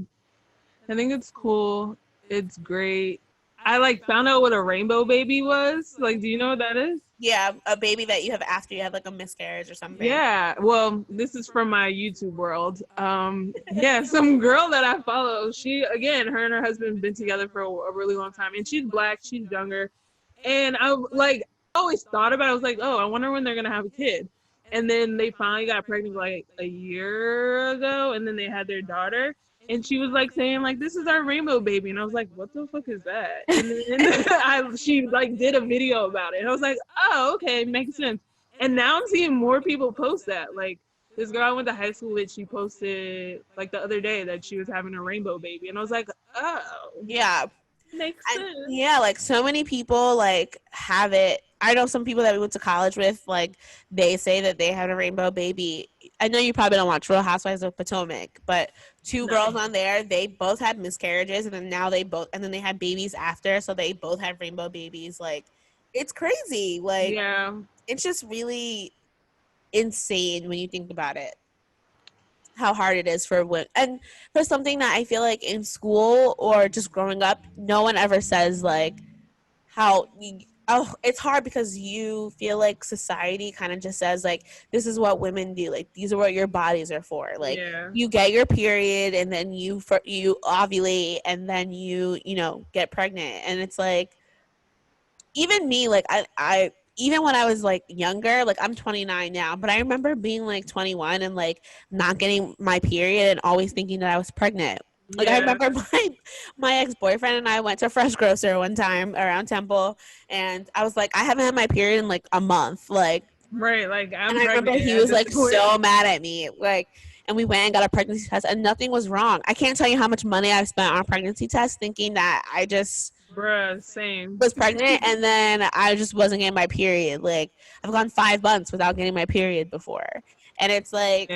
I think it's cool. It's great. I like found out what a rainbow baby was. Like, do you know what that is? Yeah, a baby that you have after you have like a miscarriage or something. Yeah. Well, this is from my YouTube world. Yeah, some girl that I follow, she, again, her and her husband have been together for a really long time, and she's Black, she's younger. And I always thought about it. I was like, oh, I wonder when they're gonna have a kid. And then they finally got pregnant like a year ago, and then they had their daughter. And she was like saying like, this is our rainbow baby. And I was like, what the fuck is that? And then she like did a video about it. And I was like, oh, okay, makes sense. And now I'm seeing more people post that. Like, this girl I went to high school with, she posted like the other day that she was having a rainbow baby. And I was like, oh, Yeah. makes sense. Yeah, like so many people like have it. I know some people that we went to college with, like they say that they had a rainbow baby. I know you probably don't watch Real Housewives of Potomac, but two girls on there, they both had miscarriages, and then they had babies after, so they both had rainbow babies. Like, it's crazy. Like, Yeah. it's just really insane when you think about it, how hard it is for women. And for something that I feel like in school or just growing up, no one ever says like it's hard because you feel like society kind of just says like, this is what women do, like these are what your bodies are for, like you get your period and then you ovulate and then you know get pregnant. And it's like, even me, like I even when I was like younger, like I'm 29 now, but I remember being like 21 and like not getting my period and always thinking that I was pregnant. Like, I remember my ex-boyfriend and I went to Fresh Grocer one time around Temple, and I was like, I haven't had my period in like a month, like, right, like, and I remember he was like so mad at me, like, and we went and got a pregnancy test and nothing was wrong. I can't tell you how much money I've spent on a pregnancy test thinking that I just same was pregnant, and then I just wasn't getting my period. Like, I've gone 5 months without getting my period before, and it's like,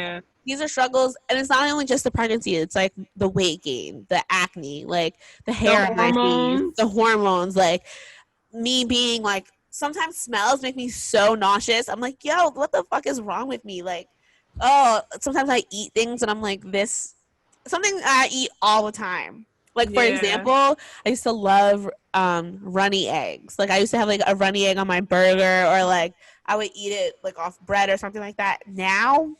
these are struggles. And it's not only just the pregnancy, it's like the weight gain, the acne, like the hair on my face, the hormones, like me being like, sometimes smells make me so nauseous. I'm like, yo, what the fuck is wrong with me? Like, oh, sometimes I eat things and I'm like, something I eat all the time. Like, for example, I used to love runny eggs. Like, I used to have like a runny egg on my burger, or like I would eat it like off bread or something like that. Now,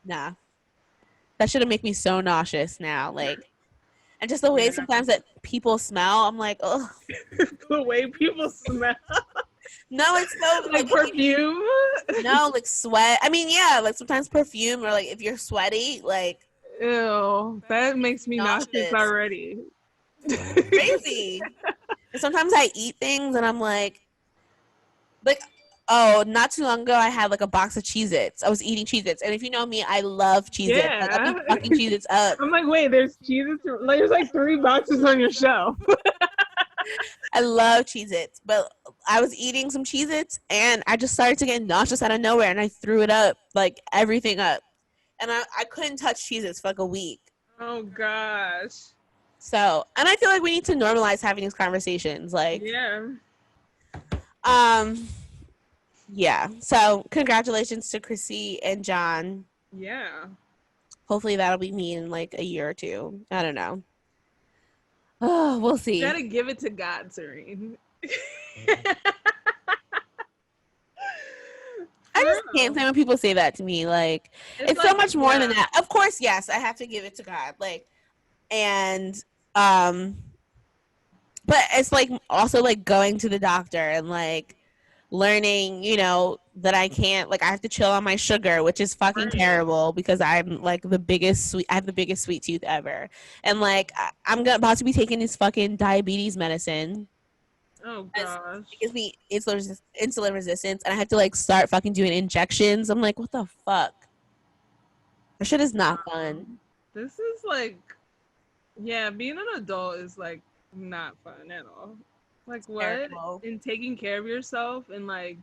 nah, that should make me so nauseous now. Like, and just the way sometimes that people smell, I'm like, oh. The way people smell. No, it's so like perfume. No, like sweat. I mean, yeah, like sometimes perfume, or like if you're sweaty, like, ew, that makes me nauseous already. Crazy. And sometimes I eat things and I'm like, oh, not too long ago I had like a box of Cheez-Its. I was eating Cheez-Its, and if you know me, I love Cheez-Its. Yeah. Like, I've been fucking Cheez-Its up. I'm like, wait, there's Cheez-Its? Like, there's like 3 boxes on your shelf. I love Cheez-Its, but I was eating some Cheez-Its and I just started to get nauseous out of nowhere, and I threw it up, like everything up. And I couldn't touch Cheez-Its for like a week. Oh gosh. So, and I feel like we need to normalize having these conversations. Like, yeah. So, congratulations to Chrissy and John. Yeah. Hopefully that'll be me in like a year or two. I don't know. Oh, we'll see. You gotta give it to God, Serene. I just can't stand when people say that to me. Like, it's like, so much more than that. Of course, yes, I have to give it to God. Like, and but it's like also like going to the doctor and like learning, you know, that I can't, like, I have to chill on my sugar, which is fucking terrible because I'm like I have the biggest sweet tooth ever. And like I'm about to be taking this fucking diabetes medicine. Oh gosh. It gives me insulin resistance, and I have to like start fucking doing injections. I'm like, what the fuck? That shit is not fun. This is like, yeah, being an adult is like not fun at all. Like what? Terrible. And taking care of yourself and like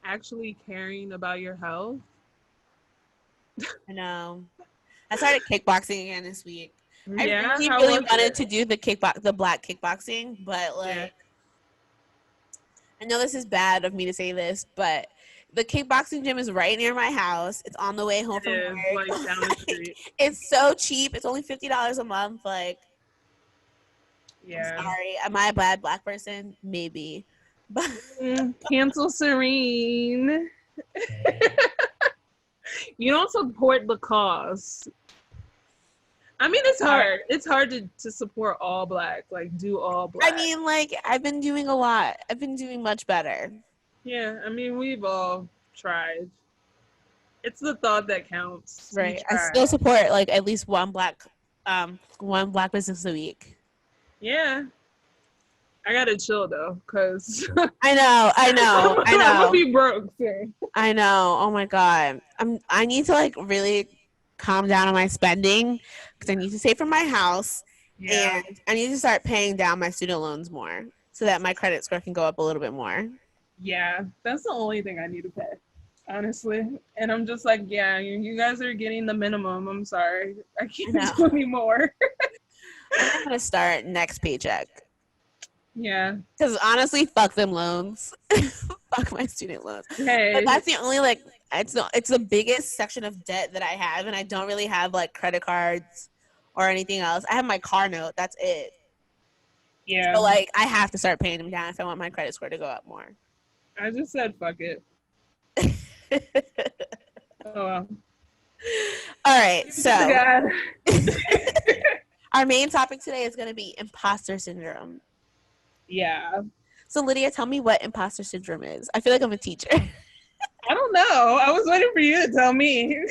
actually caring about your health. I know. I started kickboxing again this week. Yeah, I really, how really was wanted it? to do the black kickboxing, but like, Yeah. I know this is bad of me to say this, but the kickboxing gym is right near my house. It's on the way home It from is work. like down the street. It's so cheap. It's only $50 a month. Like, Yeah. I'm sorry. Am I a bad black person? Maybe. But Cancel Serene. You don't support the cause. I mean, it's hard. It's hard to support all black, like do all black. I mean, like, I've been doing a lot. I've been doing much better. Yeah, I mean, we've all tried. It's the thought that counts. We Right. I tried. still support like at least one black business a week. Yeah. I gotta chill though, cause I know. I'm gonna be broke soon. I know. Oh my god. I need to like really calm down on my spending because I need to save for my house Yeah. and I need to start paying down my student loans more so that my credit score can go up a little bit more. Yeah, that's the only thing I need to pay, honestly. And I'm just like, yeah, you guys are getting the minimum. I'm sorry, I can't do any more. I'm gonna start next paycheck. Yeah. Because honestly, fuck them loans. Fuck my student loans. Hey. But that's the only like it's the biggest section of debt that I have, and I don't really have like credit cards or anything else. I have my car note. That's it. Yeah. So like I have to start paying them down if I want my credit score to go up more. I just said fuck it. Oh well. All right, so God. our main topic today is going to be imposter syndrome. Yeah. So Lydia, tell me what imposter syndrome is. I feel like I'm a teacher. I don't know. I was waiting for you to tell me.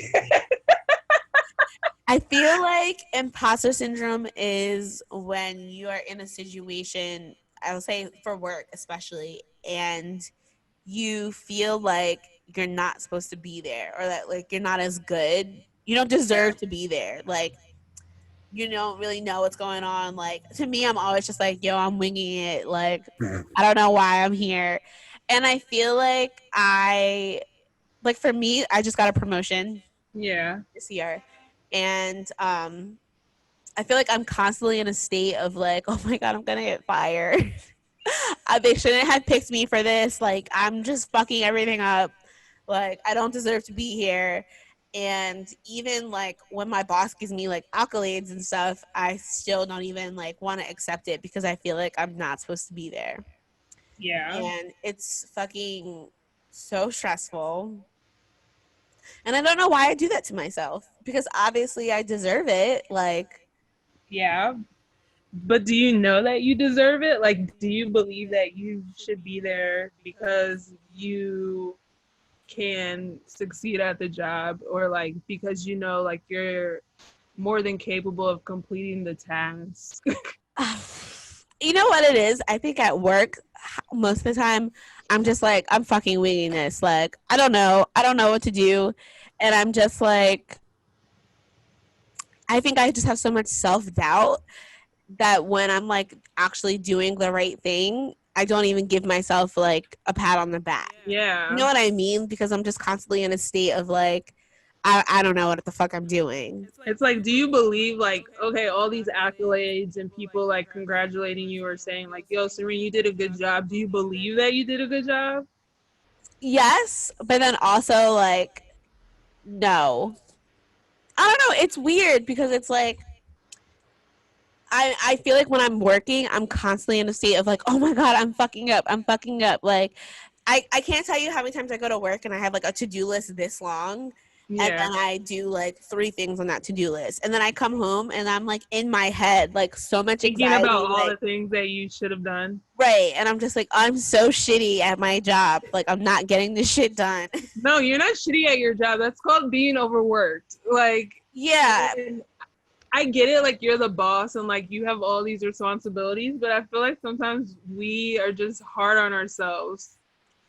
I feel like imposter syndrome is when you are in a situation, I would say for work especially, and you feel like you're not supposed to be there or that like you're not as good. You don't deserve to be there. Like you don't really know what's going on. Like to me, I'm always just like, yo, I'm winging it. Like I don't know why I'm here. And I feel like for me, I just got a promotion this year. And I feel like I'm constantly in a state of like, oh my God, I'm going to get fired. They shouldn't have picked me for this. Like, I'm just fucking everything up. Like, I don't deserve to be here. And even like when my boss gives me like accolades and stuff, I still don't even like want to accept it because I feel like I'm not supposed to be there. Yeah. And it's fucking so stressful. And I don't know why I do that to myself because obviously I deserve it. Like, yeah. But do you know that you deserve it? Like, do you believe that you should be there because you can succeed at the job or like because you know like you're more than capable of completing the task? You know what it is? I think at work most of the time I'm just like I'm fucking winging this. Like I don't know what to do, and I'm just like I think I just have so much self-doubt that when I'm like actually doing the right thing, I don't even give myself like a pat on the back. Yeah. You know what I mean? Because I'm just constantly in a state of like, I don't know what the fuck I'm doing. It's like, do you believe like, okay, all these accolades and people like congratulating you or saying like, yo, Serene, you did a good job. Do you believe that you did a good job? Yes, but then also like, no. I don't know. It's weird because it's like, I feel like when I'm working, I'm constantly in a state of like, oh my God, I'm fucking up. Like, I can't tell you how many times I go to work and I have like a to-do list this long. Yeah. And then I do like 3 things on that to-do list. And then I come home and I'm like in my head, like so much Thinking anxiety. about all like, the things that you should have done. right. And I'm just like, I'm so shitty at my job. Like I'm not getting this shit done. No, you're not shitty at your job. That's called being overworked. Like, Yeah. I get it, like you're the boss and like you have all these responsibilities, but I feel like sometimes we are just hard on ourselves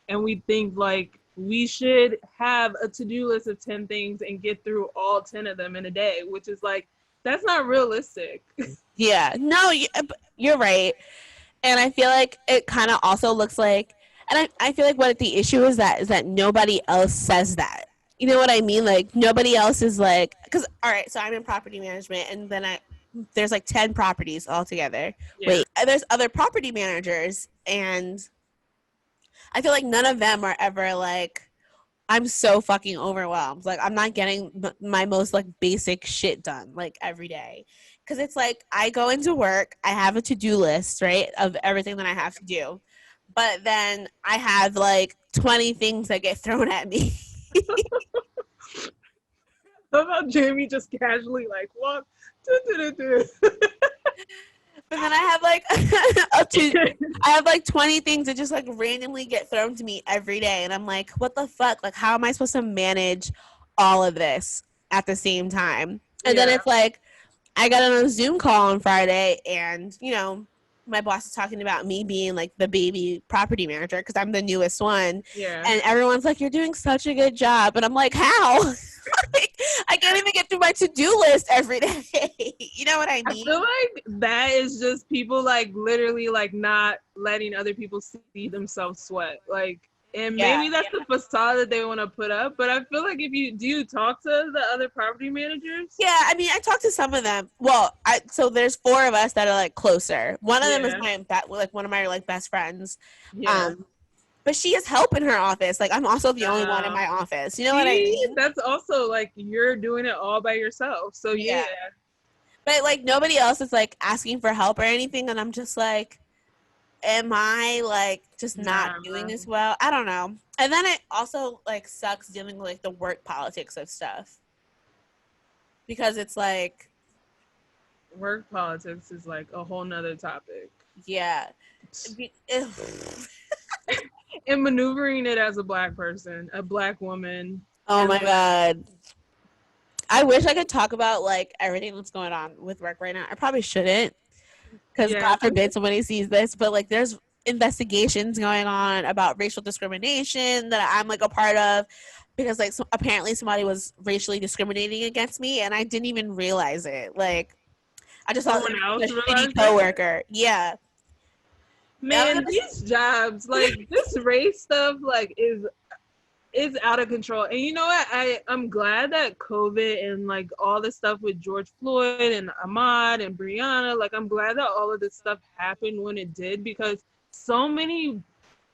and we think like we should have a to-do list of 10 things and get through all 10 of them in a day, which is like, that's not realistic. Yeah, no, you're right. And I feel like it kind of also looks like, and I feel like what the issue is that nobody else says that. You know what I mean? Like nobody else is like, because all right, so I'm in property management, and then there's like 10 properties altogether. Yeah. Wait, and there's other property managers, and I feel like none of them are ever like, I'm so fucking overwhelmed. Like I'm not getting my most like basic shit done like every day. Cause it's like I go into work, I have a to-do list, right, of everything that I have to do. But then I have like 20 things that get thrown at me. How about Jamie just casually like walk? But then I have like I have like 20 things that just like randomly get thrown to me every day, and I'm like, what the fuck? Like, how am I supposed to manage all of this at the same time? And then it's like, I got on a Zoom call on Friday, and you know, my boss is talking about me being like the baby property manager because I'm the newest one. Yeah. And everyone's like, you're doing such a good job, and I'm like, how? Like, I can't even get through my to-do list every day. You know what I mean? I feel like that is just people like literally like not letting other people see themselves sweat. Like, and maybe that's the facade that they want to put up. But I feel like if you talk to the other property managers? Yeah, I mean, I talked to some of them. Well, so there's 4 of us that are like closer. One of them is one of my like best friends. Yeah. But she has help in her office. Like, I'm also the only one in my office. You know what I mean? That's also like you're doing it all by yourself. So yeah. But like nobody else is like asking for help or anything, and I'm just like, am I like just not doing this well? I don't know. And then it also like sucks dealing with like the work politics of stuff, because it's like work politics is like a whole nother topic. Yeah. And maneuvering it as a black person, a black woman. Oh my God. I wish I could talk about like everything that's going on with work right now. I probably shouldn't, because God forbid somebody sees this, but like there's investigations going on about racial discrimination that I'm like a part of, because like apparently somebody was racially discriminating against me and I didn't even realize it. Like I just thought a shitty coworker. Yeah. Man, these jobs, like this race stuff, like is out of control. And you know what? I'm glad that COVID and like all this stuff with George Floyd and Ahmaud and Breonna, like I'm glad that all of this stuff happened when it did, because so many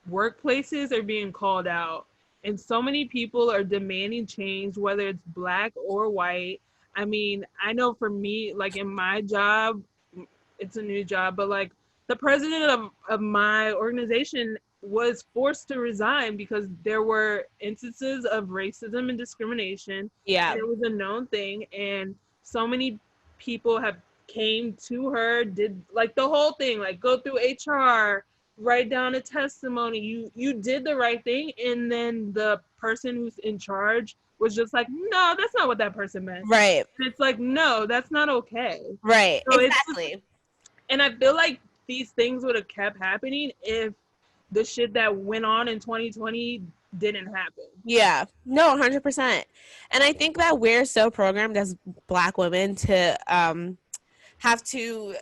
workplaces are being called out and so many people are demanding change, whether it's black or white. I mean, I know for me, like in my job, it's a new job, but like the president of my organization was forced to resign because there were instances of racism and discrimination. Yeah. It was a known thing. And so many people have came to her, did like the whole thing, like go through HR, write down a testimony. You did the right thing. And then the person who's in charge was just like, no, that's not what that person meant. Right. And it's like, no, that's not okay. Right. So exactly. And I feel like these things would have kept happening if the shit that went on in 2020 didn't happen. Yeah, no, 100%. And I think that we're so programmed as Black women to have to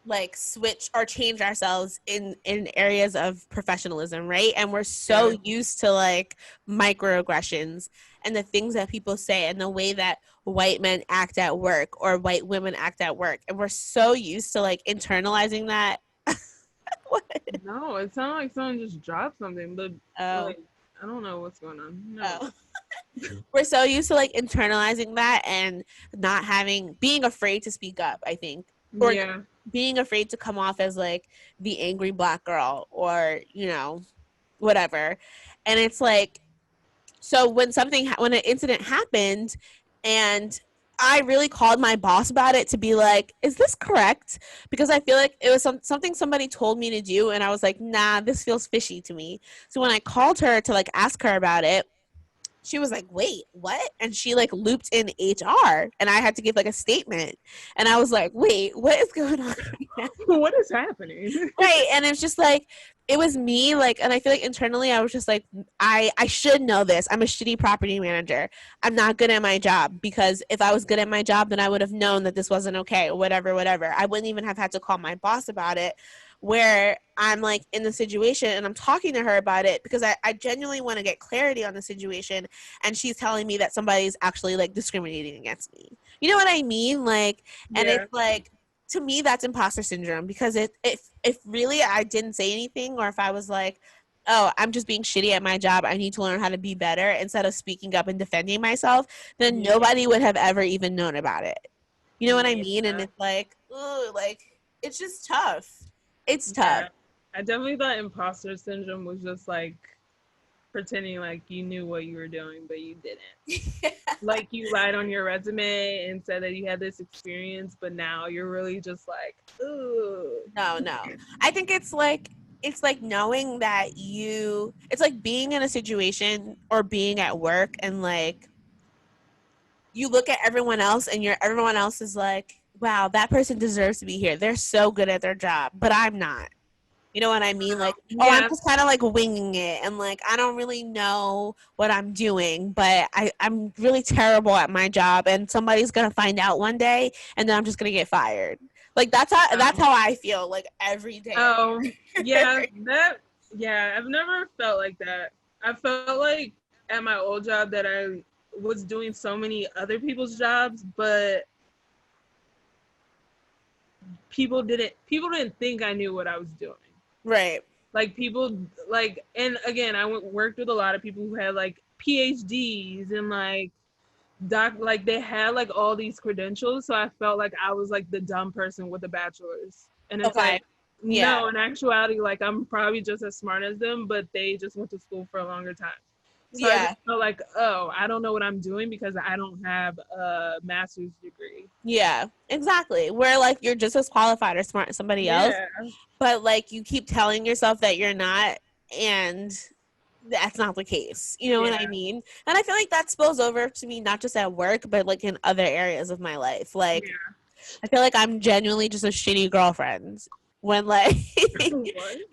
like switch or change ourselves in areas of professionalism, right? And we're so used to like microaggressions and the things that people say and the way that white men act at work or white women act at work. And we're so used to like internalizing that. What? No, it sounded like someone just dropped something, but like, I don't know what's going on. No. We're so used to like internalizing that and not being afraid to speak up, I think. Or being afraid to come off as like the angry Black girl or, you know, whatever. And it's like, so when an incident happened and I really called my boss about it to be like, is this correct? Because I feel like it was something somebody told me to do. And I was like, nah, this feels fishy to me. So when I called her to like ask her about it, she was like, wait, what? And she like looped in HR, and I had to give like a statement, and I was like, wait, what is going on right now? What is happening? Right. And it's just like, it was me, like, and I feel like internally I was just like, I should know this. I'm a shitty property manager. I'm not good at my job, because if I was good at my job, then I would have known that this wasn't okay, or whatever. I wouldn't even have had to call my boss about it, where I'm like in the situation and I'm talking to her about it because I genuinely want to get clarity on the situation, and she's telling me that somebody's actually like discriminating against me. You know what I mean? Like, and it's like, to me, that's imposter syndrome, because if really I didn't say anything, or if I was like, oh, I'm just being shitty at my job, I need to learn how to be better, instead of speaking up and defending myself, then nobody would have ever even known about it. You know what I mean? And it's like, ooh, like, it's just tough. It's tough. I definitely thought imposter syndrome was just like pretending like you knew what you were doing, but you didn't. Like, you lied on your resume and said that you had this experience, but now you're really just like, ooh. No. I think it's like knowing that it's like being in a situation or being at work, and like you look at everyone else, and everyone else is like, wow, that person deserves to be here. They're so good at their job, but I'm not. You know what I mean? Like, I'm just kind of like winging it, and like I don't really know what I'm doing, but I'm really terrible at my job, and somebody's gonna find out one day, and then I'm just gonna get fired. Like, that's how I feel like every day. Oh, yeah, I've never felt like that. I felt like at my old job that I was doing so many other people's jobs, but people didn't think I knew what I was doing. Right. Like, people, like, and again, I worked with a lot of people who had like PhDs and like like they had like all these credentials, so I felt like I was like the dumb person with a bachelor's, and it's like, no, in actuality, like, I'm probably just as smart as them, but they just went to school for a longer time. So I just felt like, oh, I don't know what I'm doing because I don't have a master's degree. Yeah, exactly. Where like you're just as qualified or smart as somebody else, but like you keep telling yourself that you're not, and that's not the case. You know what I mean? And I feel like that spills over to me, not just at work, but like in other areas of my life. Like, I feel like I'm genuinely just a shitty girlfriend. When like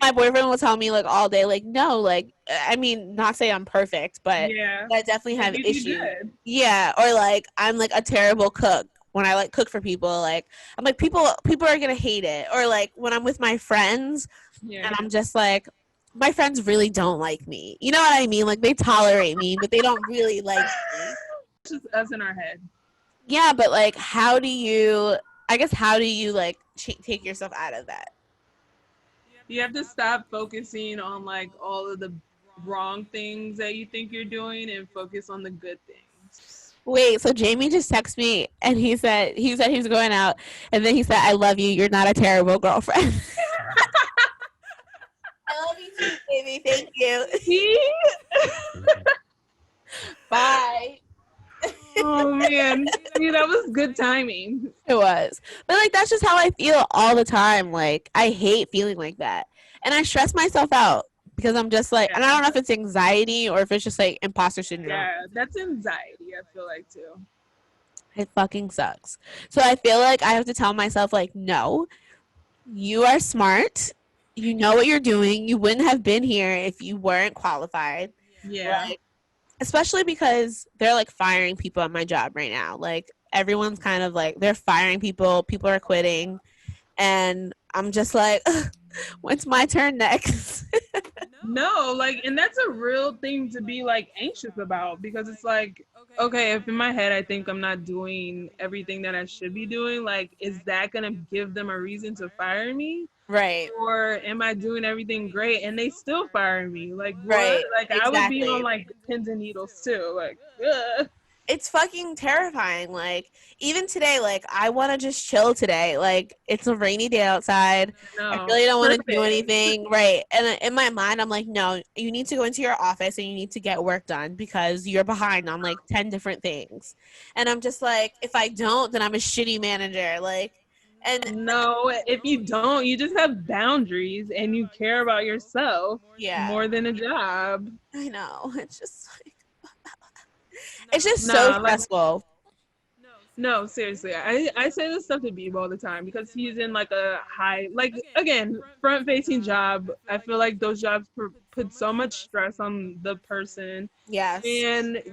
my boyfriend will tell me like all day, like, no, like, I mean, not say I'm perfect, but I definitely have issues. Yeah. Or like I'm like a terrible cook when I like cook for people. Like, I'm like, people are gonna hate it. Or like when I'm with my friends and I'm just like, my friends really don't like me. You know what I mean? Like, they tolerate me, but they don't really like me. It's just us in our head. Yeah, but like, how do you like take yourself out of that? You have to stop focusing on like all of the wrong things that you think you're doing and focus on the good things. Wait, so Jamie just texted me and he said he was going out, and then he said, I love you. You're not a terrible girlfriend. I love you too, baby. Thank you. Bye. Oh man, see, that was good timing. It was, but like that's just how I feel all the time. Like, I hate feeling like that, and I stress myself out because I'm just like, and I don't know if it's anxiety or if it's just like imposter syndrome. Yeah, that's anxiety. I feel like too. It fucking sucks. So I feel like I have to tell myself like, no, you are smart. You know what you're doing. You wouldn't have been here if you weren't qualified. Yeah. Like, especially because they're like firing people at my job right now. Like, everyone's kind of like, they're firing people. People are quitting. And I'm just like, when's my turn next? No, like, and that's a real thing to be like anxious about, because it's like, okay, if in my head I think I'm not doing everything that I should be doing, like, is that gonna give them a reason to fire me? Right. Or am I doing everything great and they still fire me? Like, what? Right. Like, exactly. I would be on like pins and needles too. Like, ugh. It's fucking terrifying. Like, even today, like, I want to just chill today. Like, it's a rainy day outside. No, I really don't want to do anything. Right. And in my mind, I'm like, no, you need to go into your office and you need to get work done because you're behind on like 10 different things. And I'm just like, if I don't, then I'm a shitty manager. Like, and no, if you don't, you just have boundaries and you care about yourself more than a job. I know. It's just like, It's just so Nah, like stressful. no, seriously. I say this stuff to Bebo all the time because he's in like a high, like again, front facing job. I feel like those jobs put so much stress on the person, Yes. and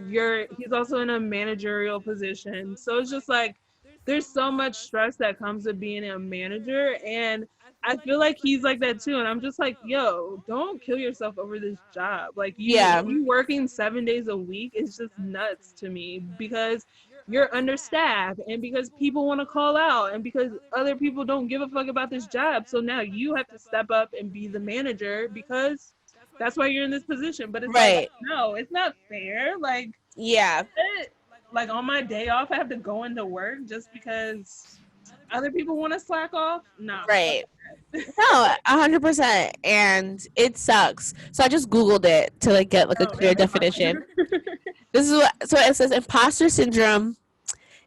he's also in a managerial position. So it's just like there's so much stress that comes with being a manager, and I feel like he's like that too. And I'm just like, yo, don't kill yourself over this job. Like Yeah. you working 7 days a week is just nuts to me because you're understaffed and because people want to call out and because other people don't give a fuck about this job. So now you have to step up and be the manager because that's why you're in this position. But it's like, Right. no, it's not fair. Like, Yeah. like on my day off, I have to go into work just because other people want to slack off. No. Right. No, 100%, and it sucks. So I just Googled it to like get like a clear definition. This is so it says imposter syndrome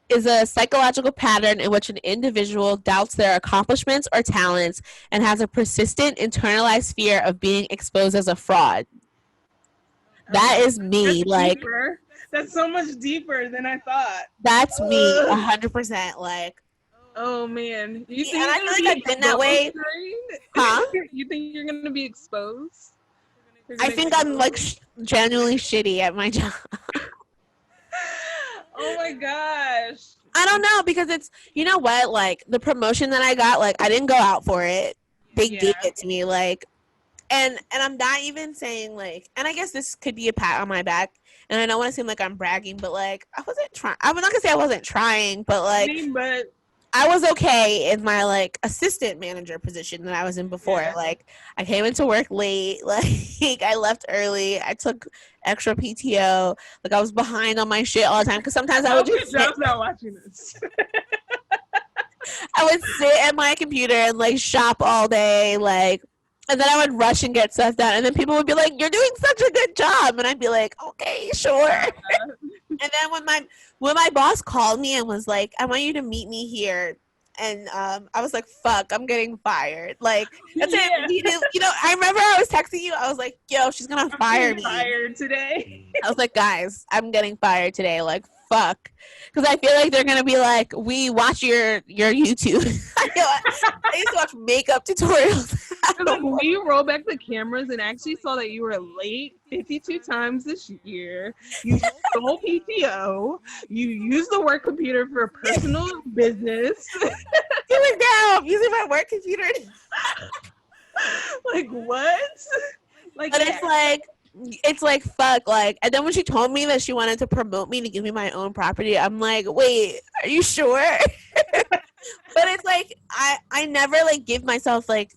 is a psychological pattern in which an individual doubts their accomplishments or talents and has a persistent internalized fear of being exposed as a fraud. That is me. That's like deeper. That's so much deeper than I thought. that's me 100%. Like, oh man, you think and I feel like I've been that way. Huh? You think you're gonna be exposed? I think I'm like genuinely shitty at my job. Oh my gosh. I don't know, because it's, you know what, like the promotion that I got, like I didn't go out for it. They gave it to me, like, and I'm not even saying like, and I guess this could be a pat on my back, and I don't want to seem like I'm bragging, but like I wasn't trying. I'm not gonna say I wasn't trying, but like I was okay in my like assistant manager position that I was in before. Yeah. Like I came into work late, like I left early, I took extra PTO, like I was behind on my shit all the time because sometimes I would just not watching this. I would sit at my computer and like shop all day, like, and then I would rush and get stuff done, and then people would be like, "You're doing such a good job," and I'd be like, "Okay, sure." And then when my boss called me and was like, "I want you to meet me here," and I was like, "Fuck, I'm getting fired." Like that's it. You know, I remember I was texting you. I was like, "Yo, she's gonna fire me." Fired today. I was like, "Guys, I'm getting fired today." Like, fuck, because I feel like they're gonna be like, "We watch your YouTube." I used to watch makeup tutorials. Like, we roll back the cameras and actually saw that you were late 52 times this year. You stole PTO. You used the work computer for personal business. Doing now, I'm using my work computer. Like what? Like, but it's like fuck, like, and then when she told me that she wanted to promote me to give me my own property, I'm like, wait, are you sure? But it's like I never like give myself like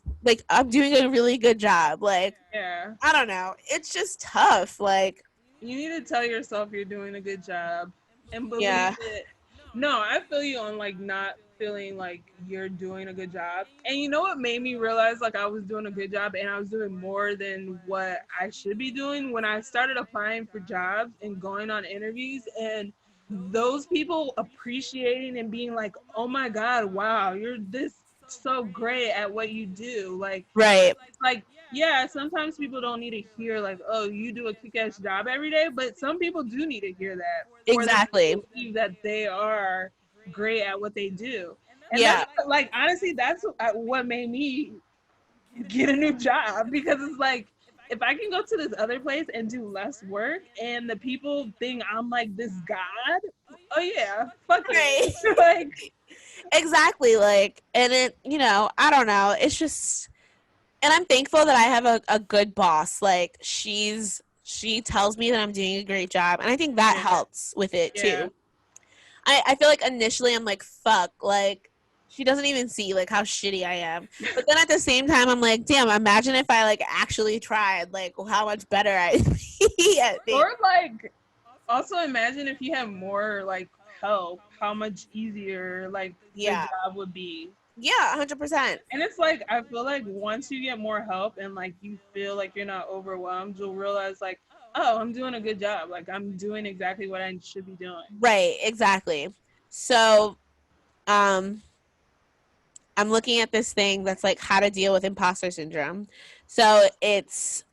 I'm doing a really good job. Like, yeah, I don't know. It's just tough. Like, you need to tell yourself you're doing a good job and believe it. No, I feel you on like not feeling like you're doing a good job. And you know what made me realize like I was doing a good job and I was doing more than what I should be doing when I started applying for jobs and going on interviews, and those people appreciating and being like, "Oh my God, wow, you're this so great at what you do." Like, right. Like, yeah, sometimes people don't need to hear like, "Oh, you do a kick-ass job every day," but some people do need to hear that. Exactly. Or believe that they are great at what they do. And yeah. that's, like, honestly, that's what made me get a new job, because it's like, if I can go to this other place and do less work and the people think I'm like this god, oh yeah, fuck it. Like, exactly. Like, and it, you know, I don't know. It's just, and I'm thankful that I have a good boss. Like, she tells me that I'm doing a great job, and I think that helps with it too. I feel like initially I'm like, fuck, like, she doesn't even see like how shitty I am. But then at the same time, I'm like, damn, imagine if I like actually tried, like how much better I'd be at things. Or like, also imagine if you had more like help, how much easier like the job would be. Yeah, 100%. And it's like, I feel like once you get more help and like you feel like you're not overwhelmed, you'll realize like, oh, I'm doing a good job. Like, I'm doing exactly what I should be doing. Right, exactly. So, I'm looking at this thing that's like how to deal with imposter syndrome. So it's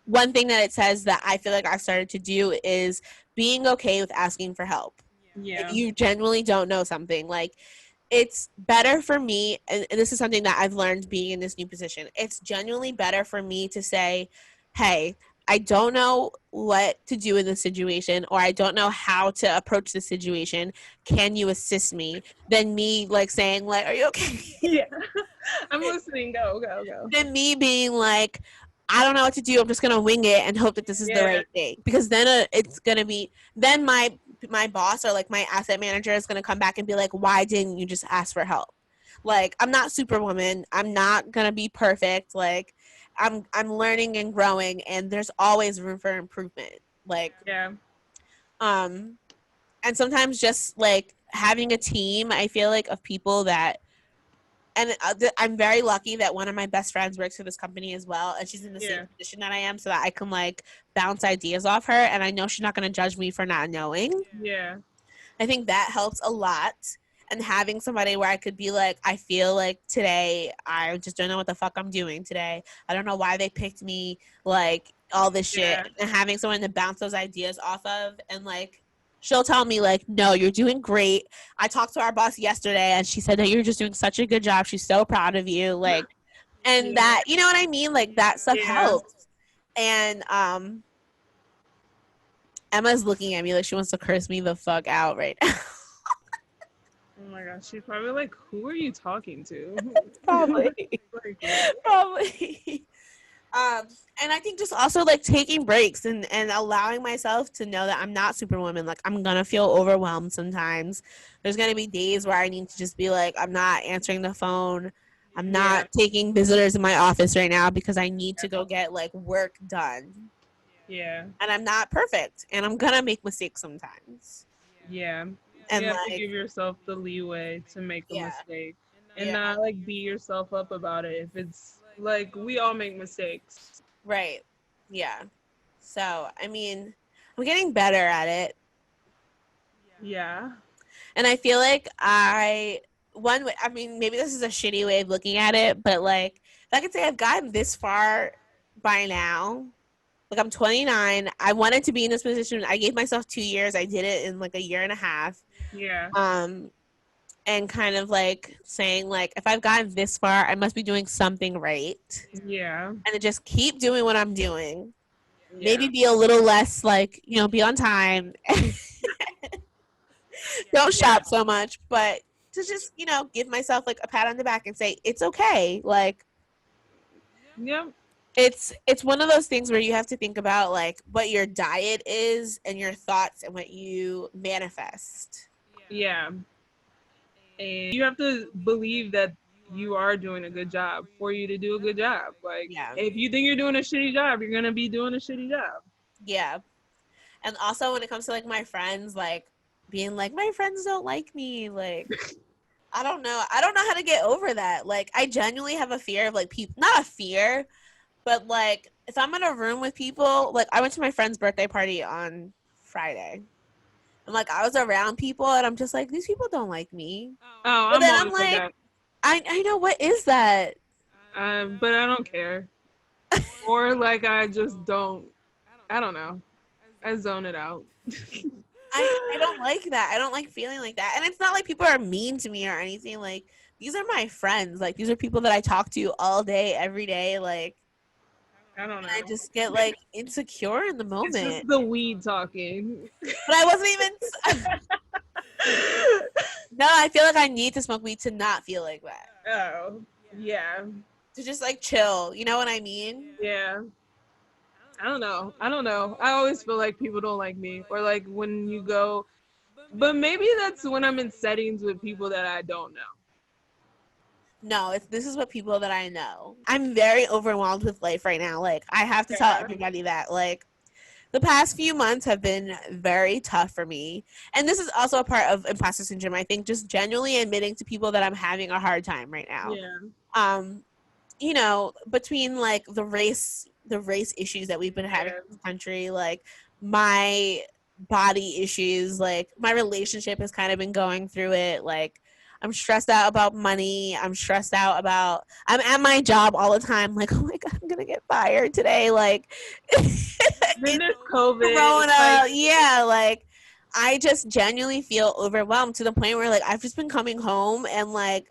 one thing that it says that I feel like I've started to do is being okay with asking for help. Yeah. If you genuinely don't know something, like, it's better for me, and this is something that I've learned being in this new position. It's genuinely better for me to say, hey, I don't know what to do in this situation, or I don't know how to approach the situation. Can you assist me? Than me like saying like, are you okay? Yeah. I'm listening. Go. Than me being like, I don't know what to do. I'm just gonna wing it and hope that this is the right thing. Because then it's gonna be, then my boss or like my asset manager is gonna come back and be like, why didn't you just ask for help? Like, I'm not Superwoman. I'm not gonna be perfect. Like, I'm learning and growing, and there's always room for improvement. Like, yeah. And sometimes just like having a team, I feel like, of people that, and I'm very lucky that one of my best friends works for this company as well, and she's in the same position that I am, so that I can like bounce ideas off her, and I know she's not going to judge me for not knowing. Yeah. I think that helps a lot. And having somebody where I could be like, I feel like today I just don't know what the fuck I'm doing today. I don't know why they picked me, like all this shit. And having someone to bounce those ideas off of, and like she'll tell me like, no, you're doing great. I talked to our boss yesterday and she said that you're just doing such a good job. She's so proud of you. Like, and that, you know what I mean? Like, that stuff helps. And Emma's looking at me like she wants to curse me the fuck out right now. Oh my gosh, she's probably like, who are you talking to? Probably. Probably. And I think just also like taking breaks and allowing myself to know that I'm not Superwoman. Like, I'm gonna feel overwhelmed sometimes. There's gonna be days where I need to just be like, I'm not answering the phone. I'm not taking visitors in my office right now because I need to go get like work done. Yeah. And I'm not perfect, and I'm gonna make mistakes sometimes. Yeah. And you have like, to give yourself the leeway to make a mistake and Yeah. not like beat yourself up about it. If it's like, we all make mistakes. Right. Yeah. So, I mean, I'm getting better at it. Yeah. And I feel like I mean, maybe this is a shitty way of looking at it, but like, if I could say I've gotten this far by now, like, I'm 29. I wanted to be in this position. I gave myself 2 years. I did it in like a year and a half. Yeah. And kind of like saying like, if I've gotten this far, I must be doing something right. Yeah. And to just keep doing what I'm doing. Yeah. Maybe be a little less like, you know, be on time. Don't shop so much, but to just, you know, give myself like a pat on the back and say, it's okay. Like, Yep. it's one of those things where you have to think about like what your diet is and your thoughts and what you manifest. Yeah. And you have to believe that you are doing a good job for you to do a good job. Like, if you think you're doing a shitty job, you're going to be doing a shitty job. Yeah. And also when it comes to like my friends, like being like, my friends don't like me. Like, I don't know how to get over that. Like, I genuinely have a fear of like people, not a fear, but like if I'm in a room with people, like I went to my friend's birthday party on Friday. And like I was around people and I'm just like, these people don't like me. Oh, but then I'm like, I know, what is that? But I don't care. Or like I just don't. I don't know. I zone it out. I don't like that. I don't like feeling like that. And it's not like people are mean to me or anything. Like, these are my friends. Like, these are people that I talk to all day, every day. Like, I don't know. I just get like insecure in the moment. It's just the weed talking. But I wasn't even. No, I feel like I need to smoke weed to not feel like that. Oh, yeah. To just like chill. You know what I mean? Yeah. I don't know. I always feel like people don't like me, or like when you go, but maybe that's when I'm in settings with people that I don't know. No, this is what people that I know. I'm very overwhelmed with life right now. Like, I have to tell everybody that, like, the past few months have been very tough for me. And this is also a part of imposter syndrome. I think just genuinely admitting to people that I'm having a hard time right now. Yeah. You know, between like the race issues that we've been having in this country, like my body issues, like my relationship has kind of been going through it. Like, I'm stressed out about money. I'm stressed out about, I'm at my job all the time. Like, oh my God, I'm going to get fired today. Like, Then there's COVID. Corona. Like, Yeah. Like, I just genuinely feel overwhelmed to the point where like, I've just been coming home and like,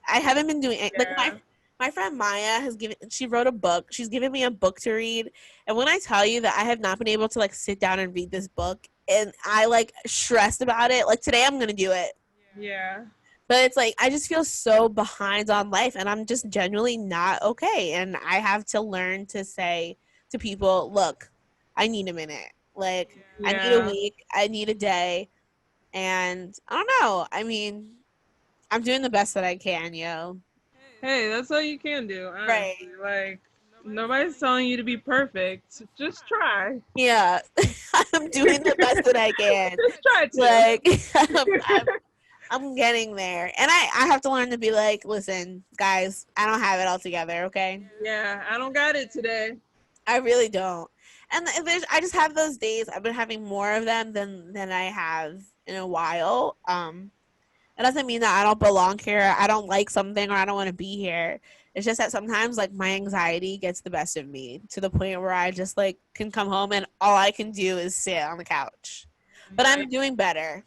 I haven't been doing it. Like my friend Maya she wrote a book. She's given me a book to read. And when I tell you that I have not been able to like sit down and read this book and I like stressed about it, like today I'm going to do it. Yeah. But it's like, I just feel so behind on life and I'm just genuinely not okay. And I have to learn to say to people, look, I need a minute. Like, I need a week. I need a day. And I don't know. I mean, I'm doing the best that I can, yo. Hey, that's all you can do. Honestly. Right. Like, nobody's telling you to be perfect. Just try. Yeah. I'm doing the best that I can. Just try to. Like, I'm getting there. And I have to learn to be like, listen, guys, I don't have it all together, okay? Yeah, I don't got it today. I really don't. And I just have those days. I've been having more of them than I have in a while. It doesn't mean that I don't belong here. I don't like something or I don't want to be here. It's just that sometimes like my anxiety gets the best of me to the point where I just like can come home and all I can do is sit on the couch. But I'm doing better.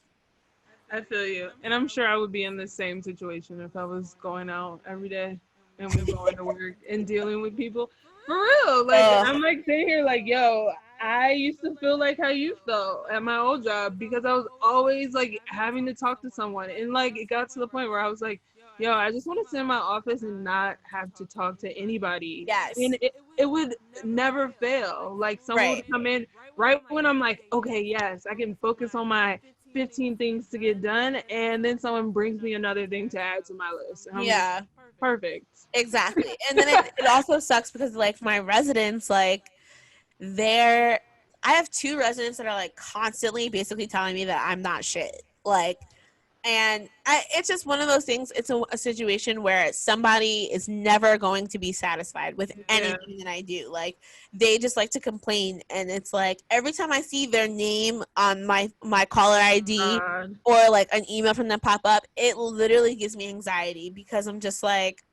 I feel you. And I'm sure I would be in the same situation if I was going out every day and was going to work and dealing with people. For real. Like, I'm like sitting here like, yo, I used to feel like how you felt at my old job because I was always like having to talk to someone. And like, it got to the point where I was like, yo, I just want to sit in my office and not have to talk to anybody. Yes. And it would never fail. Like someone would come in right when I'm like, okay, yes, I can focus on my 15 things to get done. And then someone brings me another thing to add to my list. And I'm like, perfect. Exactly. And then it also sucks because like my residents, like I have 2 residents that are like constantly basically telling me that I'm not shit. Like, and it's just one of those things. It's a situation where somebody is never going to be satisfied with anything that I do. Like, they just like to complain. And it's like, every time I see their name on my caller ID or like an email from them pop up, it literally gives me anxiety because I'm just like,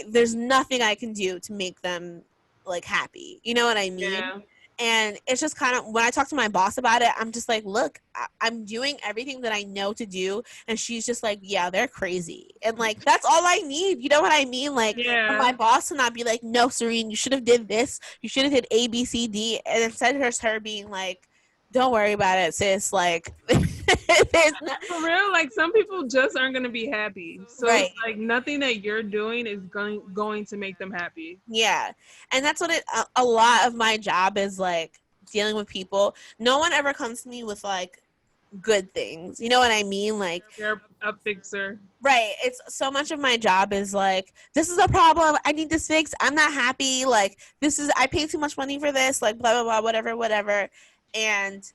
there's nothing I can do to make them like happy. You know what I mean? Yeah. And it's just kind of, when I talk to my boss about it, I'm just like, look, I'm doing everything that I know to do. And she's just like, yeah, they're crazy. And like, that's all I need. You know what I mean? Like, for my boss to not be like, no, Serene, you should have did this. You should have did A, B, C, D. And instead of her being like, don't worry about it, sis. Like, for real, like some people just aren't going to be happy. So it's like nothing that you're doing is going to make them happy. Yeah. And that's what a lot of my job is like, dealing with people. No one ever comes to me with like good things. You know what I mean? Like, you're a fixer. Right. It's so much of my job is like, this is a problem. I need this fixed. I'm not happy. Like, I pay too much money for this. Like, blah, blah, blah, whatever. And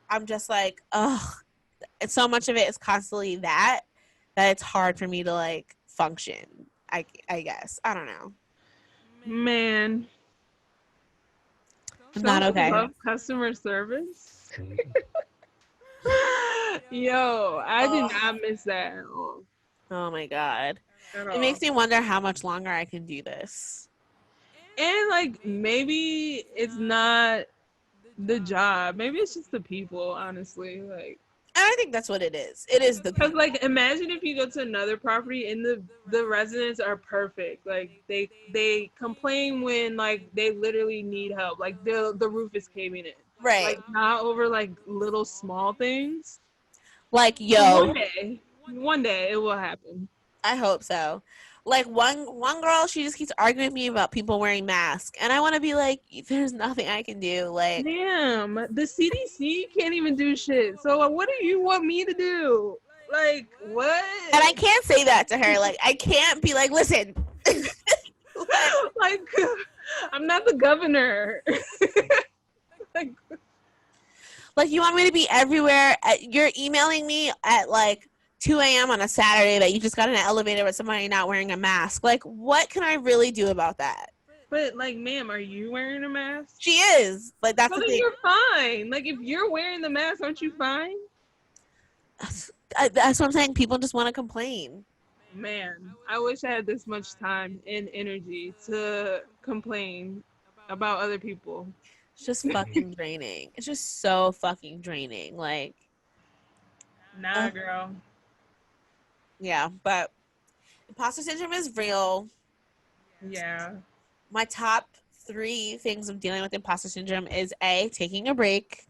I'm just like, ugh. And so much of it is constantly that it's hard for me to like function. I guess. I don't know. Man. I'm not okay. Love customer service. Yo, I did not miss that at all. Oh my God. It makes me wonder how much longer I can do this. And like, maybe it's not the job. Maybe it's just the people, honestly. Like, and I think that's what it is. It is the people. Because like, imagine if you go to another property and the residents are perfect. Like they complain when like they literally need help. Like the roof is caving in. Right. Like not over like little small things. Like, yo. One day it will happen. I hope so. Like one girl, she just keeps arguing with me about people wearing masks, and I want to be like, there's nothing I can do. Like, damn, the CDC can't even do shit. So what do you want me to do? Like, what? And I can't say that to her. Like, I can't be like, listen. like, I'm not the governor. like, you want me to be everywhere? You're emailing me at like 2 a.m. on a Saturday that you just got in an elevator with somebody not wearing a mask. Like, what can I really do about that? But, like, ma'am, are you wearing a mask? She is. Like, that's the thing. You're fine. Like, if you're wearing the mask, aren't you fine? That's what I'm saying. People just want to complain. Man, I wish I had this much time and energy to complain about other people. It's just fucking draining. It's just so fucking draining. Like, Nah, girl. yeah, but imposter syndrome is real. Yeah. My top 3 things of dealing with imposter syndrome is A, taking a break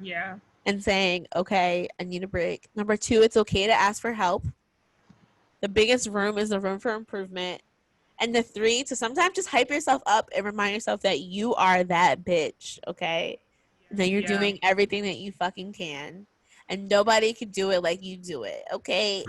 Yeah. and saying, okay, I need a break. Number 2, it's okay to ask for help. The biggest room is the room for improvement. And the 3, to sometimes just hype yourself up and remind yourself that you are that bitch, okay? That you're doing everything that you fucking can. And nobody can do it like you do it, okay?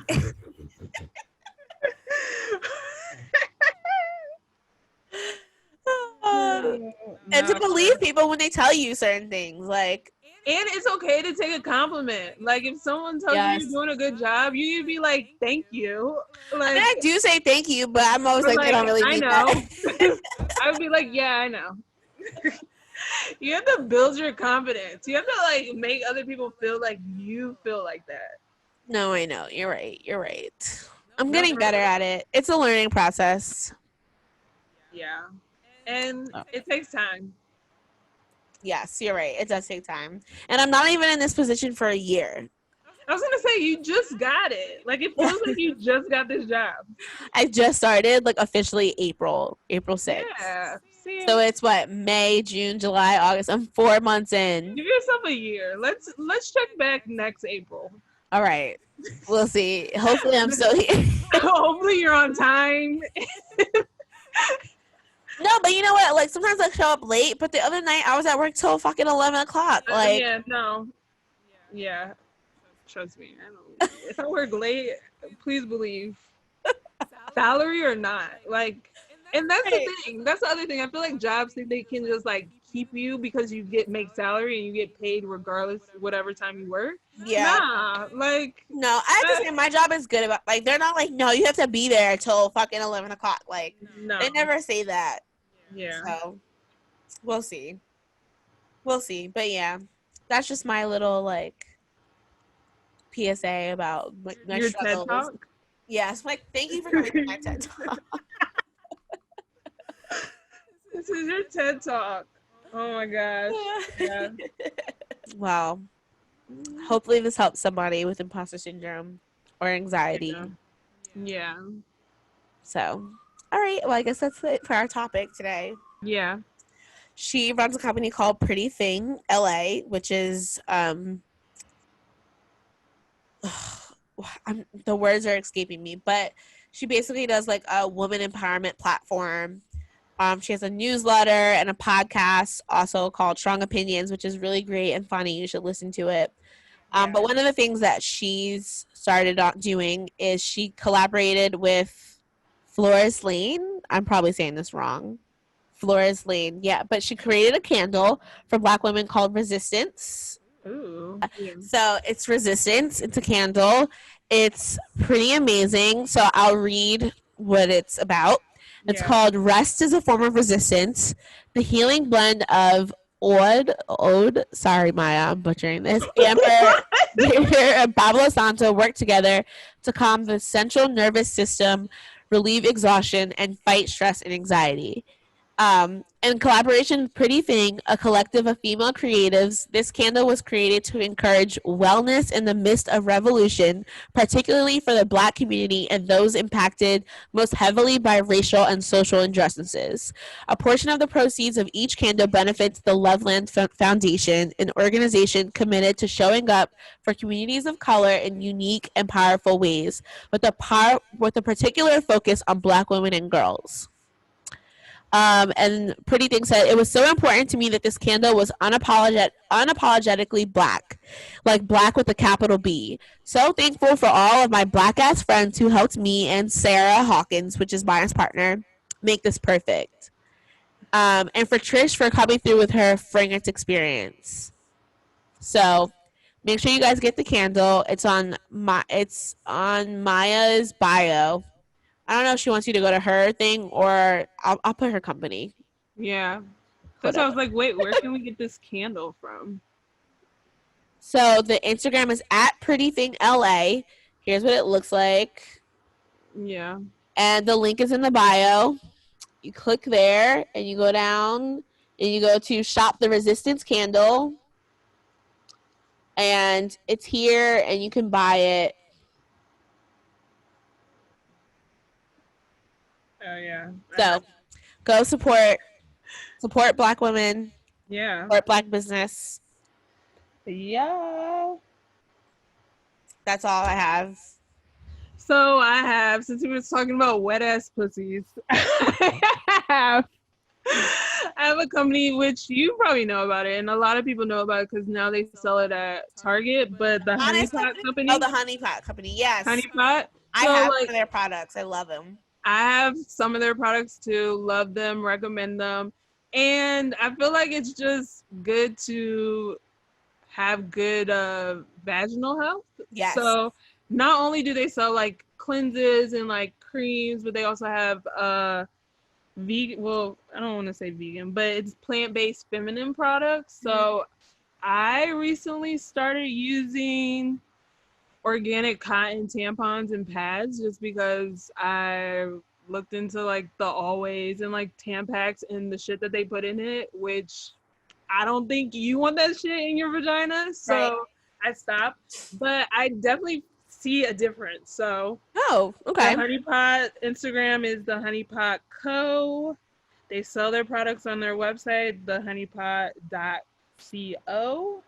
And to believe people when they tell you certain things, like, and it's okay to take a compliment. Like if someone tells you you're doing a good job, you need to be like, "Thank you." Like, I mean, I do say thank you, but I'm always like, they don't really mean that. I would be like, "Yeah, I know." You have to build your confidence. You have to like make other people feel like you feel like that. No, I know. You're right. You're right. I'm getting better at it. It's a learning process. Yeah. And it takes time. Yes, you're right. It does take time. And I'm not even in this position for a year. I was going to say, you just got it. Like, it feels like you just got this job. I just started, like, officially April 6th. Yeah. See, so it's what, May, June, July, August. I'm 4 months in. Give yourself a year. Let's check back next April. All right. We'll see. Hopefully I'm still here. Hopefully you're on time. No, but you know what? Like, sometimes I show up late, but the other night I was at work till fucking 11 o'clock. Like, yeah, no. Yeah. Trust me. I don't. If I work late, please believe. Salary or not. Like, and that's the thing. That's the other thing. I feel like jobs think they can just, like, keep you because you make salary and you get paid regardless whatever time you work. Yeah. Nah, like. No, I have to say my job is good about, like, they're not like, no, you have to be there till fucking 11 o'clock. Like, no. They never say that. Yeah. So, we'll see. We'll see. But yeah, that's just my little, like, PSA about my your struggles. TED Talk? Yes. Like, thank you for coming to my TED Talk. This is your TED Talk. Oh my gosh. Yeah. Well, hopefully this helps somebody with imposter syndrome or anxiety. Yeah. So, all right. Well, I guess that's it for our topic today. Yeah. She runs a company called Pretty Thing LA, which is the words are escaping me, but she basically does like a woman empowerment platform. She has a newsletter and a podcast also called Strong Opinions, which is really great and funny. You should listen to it. But one of the things that she's started doing is she collaborated with Flores Lane. I'm probably saying this wrong. Flores Lane. Yeah, but she created a candle for Black women called Resistance. Ooh. Yeah. So it's Resistance. It's a candle. It's pretty amazing. So I'll read what it's about. It's called Rest is a Form of Resistance, the healing blend of sorry, Maya, I'm butchering this, Amber, and Pablo Santo work together to calm the central nervous system, relieve exhaustion, and fight stress and anxiety. In collaboration with Pretty Thing, a collective of female creatives, this candle was created to encourage wellness in the midst of revolution, particularly for the Black community and those impacted most heavily by racial and social injustices. A portion of the proceeds of each candle benefits the Loveland Foundation, an organization committed to showing up for communities of color in unique and powerful ways, with a particular focus on Black women and girls. And Pretty Thing said, it was so important to me that this candle was unapologetically Black, like Black with a capital B. So thankful for all of my Black ass friends who helped me and Sarah Hawkins, which is Byron's partner, make this perfect. And for Trish for coming through with her fragrance experience. So make sure you guys get the candle. It's on Maya's bio. I don't know if she wants you to go to her thing or I'll put her company. Yeah. That's why I was like, wait, where can we get this candle from? So the Instagram is at prettythingla. Here's what it looks like. Yeah. And the link is in the bio. You click there and you go down and you go to shop the resistance candle. And it's here and you can buy it. Oh yeah. So go support Black women, Yeah. support Black business. Yeah. That's all I have. So I have, since we were talking about wet ass pussies, I have a company which you probably know about it, and a lot of people know about it because now they sell it at Target. But the Honey Pot Company. Oh, the Honey Pot Company. Yes. Honey Pot. I have one of their products. I love them. I have some of their products too. Love them. Recommend them. And I feel like it's just good to have good vaginal health. Yes. So not only do they sell like cleanses and like creams, but they also have vegan, well, I don't want to say vegan, but it's plant-based feminine products. So I recently started using organic cotton tampons and pads just because I looked into like the Always and like Tampax and the shit that they put in it, which I don't think you want that shit in your vagina. So I stopped, but I definitely see a difference. So okay. The Honey Pot Instagram is the Honey Pot Co. They sell their products on their website, thehoneypot.co.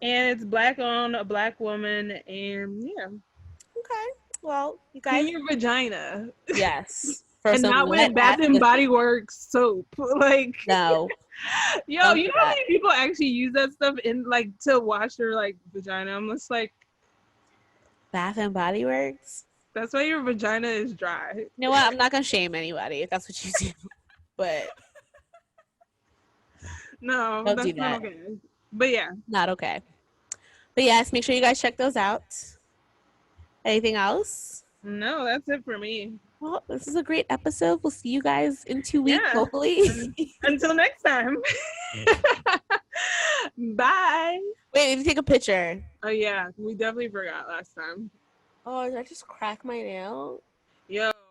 And it's Black owned, a Black woman, and yeah. Okay. Well, you guys. Clean your vagina. Yes. And not with Bath and Body Works soap. Like no. Yo, you know how many people actually use that stuff in like to wash their like vagina? I'm just like, Bath and Body Works. That's why your vagina is dry. You know what? I'm not gonna shame anybody if that's what you do, but no, don't that's do that. not okay. But yeah, not okay. But yes, make sure you guys check those out. Anything else? No, that's it for me. Well, this is a great episode. We'll see you guys in 2 weeks, hopefully. Until next time. Bye. Wait, we need to take a picture. Oh yeah, we definitely forgot last time. Oh, did I just crack my nail? Yo.